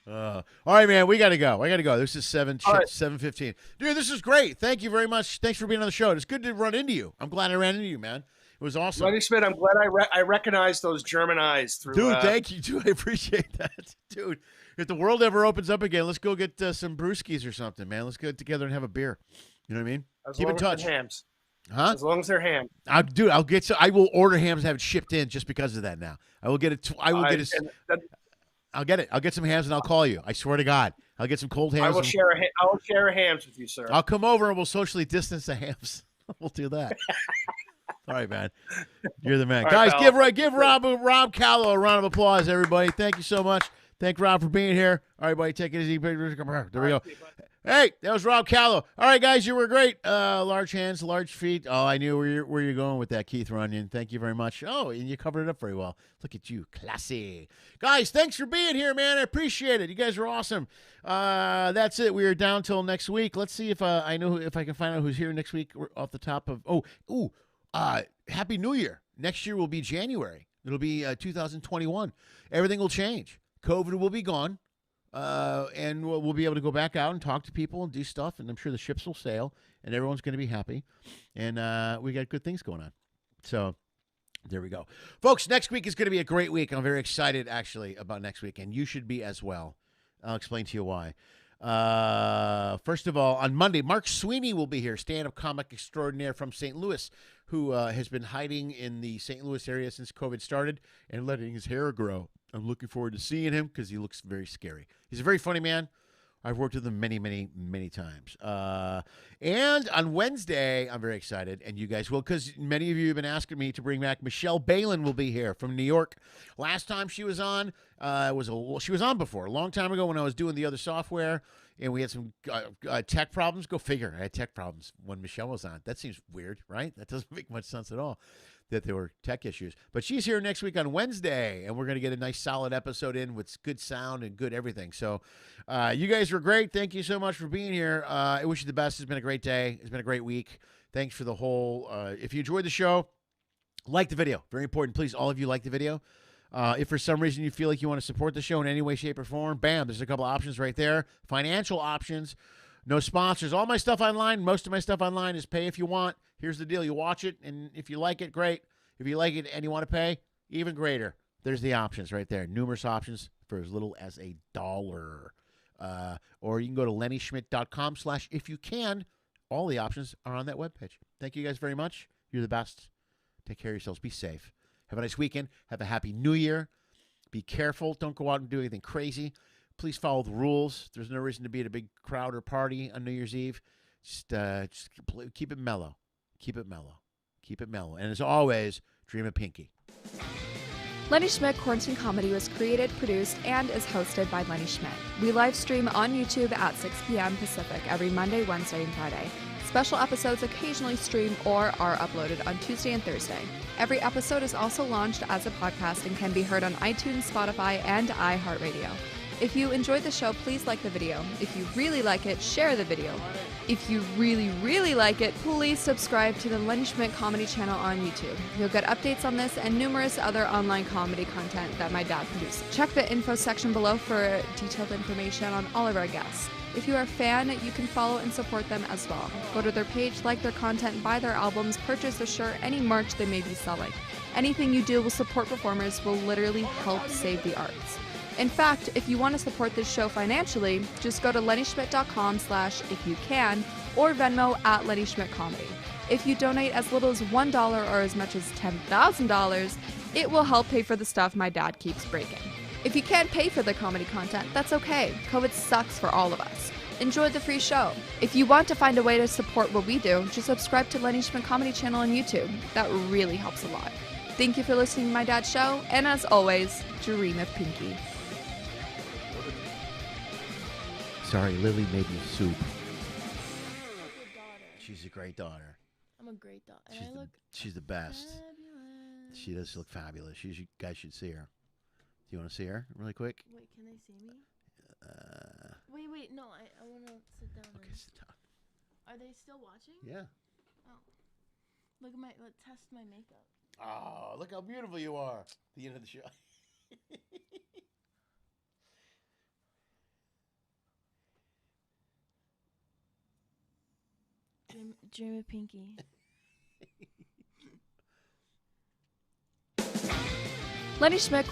All right, man. We got to go. This is 7:15. Dude, this is great. Thank you very much. Thanks for being on the show. It's good to run into you. I'm glad I ran into you, man. It was awesome. Lenny Schmidt, I'm glad I recognized those German eyes through. Dude, thank you. Dude, I appreciate that. Dude, if the world ever opens up again, let's go get some brewskis or something, man. Let's get together and have a beer. You know what I mean? As Keep long in touch. as they're hams. Huh? As long as they're ham. I'll get. I will order hams and have it shipped in just because of that. Now I will get it. I'll get it. I'll get some hams and I'll call you. I swear to God, I'll get some cold hams. I will share a hams with you, sir. I'll come over and we'll socially distance the hams. We'll do that. All right, man. You're the man. Guys, give Rob Callow a round of applause, everybody. Thank you so much. Thank Rob for being here. All right, buddy, take it easy. There we go. Hey, that was Rob Callow. All right, guys, you were great. Large hands, large feet. Oh, I knew where you're going with that, Keith Runyon. Thank you very much. Oh, and you covered it up very well. Look at you. Classy. Guys, thanks for being here, man. I appreciate it. You guys are awesome. That's it. We are down till next week. Let's see if I can find out who's here next week off the top of Happy New Year. Next year will be January. It'll be 2021. Everything will change. COVID will be gone. And we'll be able to go back out and talk to people and do stuff, and I'm sure the ships will sail, and everyone's going to be happy, and we got good things going on. So there we go. Folks, next week is going to be a great week. I'm very excited, actually, about next week, and you should be as well. I'll explain to you why. First of all, on Monday, Mark Sweeney will be here, stand-up comic extraordinaire from St. Louis, who has been hiding in the St. Louis area since COVID started and letting his hair grow. I'm looking forward to seeing him because he looks very scary. He's a very funny man. I've worked with him many, many, many times. And on Wednesday, I'm very excited, and you guys will, because many of you have been asking me to bring back Michelle Balin will be here from New York. Last time she was on, she was on before, a long time ago when I was doing the other software, and we had some tech problems. Go figure. I had tech problems when Michelle was on. That seems weird, right? That doesn't make much sense at all, that there were tech issues. But she's here next week on Wednesday, and we're going to get a nice solid episode in with good sound and good everything. So you guys were great. Thank you so much for being here. I wish you the best. It's been a great day. It's been a great week. Thanks for the whole if you enjoyed the show, like the video. Very important. Please, all of you, like the video. If for some reason you feel like you want to support the show in any way, shape, or form, bam, there's a couple options right there. Financial options. No sponsors. All my stuff online, most of my stuff online is pay if you want. Here's the deal. You watch it, and if you like it, great. If you like it and you want to pay, even greater. There's the options right there. Numerous options for as little as $1. Or you can go to LennySchmidtComedy/if you can. All the options are on that webpage. Thank you guys very much. You're the best. Take care of yourselves. Be safe. Have a nice weekend. Have a happy New Year. Be careful. Don't go out and do anything crazy. Please follow the rules. There's no reason to be at a big crowd or party on New Year's Eve. Just keep it mellow. Keep it mellow. Keep it mellow. And as always, dream of Pinky. Lenny Schmidt Quarantine Comedy was created, produced, and is hosted by Lenny Schmidt. We live stream on YouTube at 6 p.m. Pacific every Monday, Wednesday, and Friday. Special episodes occasionally stream or are uploaded on Tuesday and Thursday. Every episode is also launched as a podcast and can be heard on iTunes, Spotify, and iHeartRadio. If you enjoyed the show, please like the video. If you really like it, share the video. If you really, really like it, please subscribe to the Lenny Schmidt Comedy channel on YouTube. You'll get updates on this and numerous other online comedy content that my dad produces. Check the info section below for detailed information on all of our guests. If you are a fan, you can follow and support them as well. Go to their page, like their content, buy their albums, purchase a shirt, any merch they may be selling. Anything you do will support performers, will literally help save the arts. In fact, if you want to support this show financially, just go to LennySchmidt.com/if you can, or Venmo at LennySchmidtComedy. If you donate as little as $1 or as much as $10,000, it will help pay for the stuff my dad keeps breaking. If you can't pay for the comedy content, that's okay. COVID sucks for all of us. Enjoy the free show. If you want to find a way to support what we do, just subscribe to Lenny Schmidt Comedy channel on YouTube. That really helps a lot. Thank you for listening to my dad's show, and as always, dream of Pinky. Sorry, Lily made me soup. She's a great daughter. I'm a great daughter. She's the best. Fabulous. She does look fabulous. You guys should see her. Do you want to see her really quick? Wait, can they see me? Wait, no, I want to sit down. Okay, sit down. Are they still watching? Yeah. Oh. Let's test my makeup. Oh, look how beautiful you are. The end of the show. Dream of Pinky. Lenny Schmidt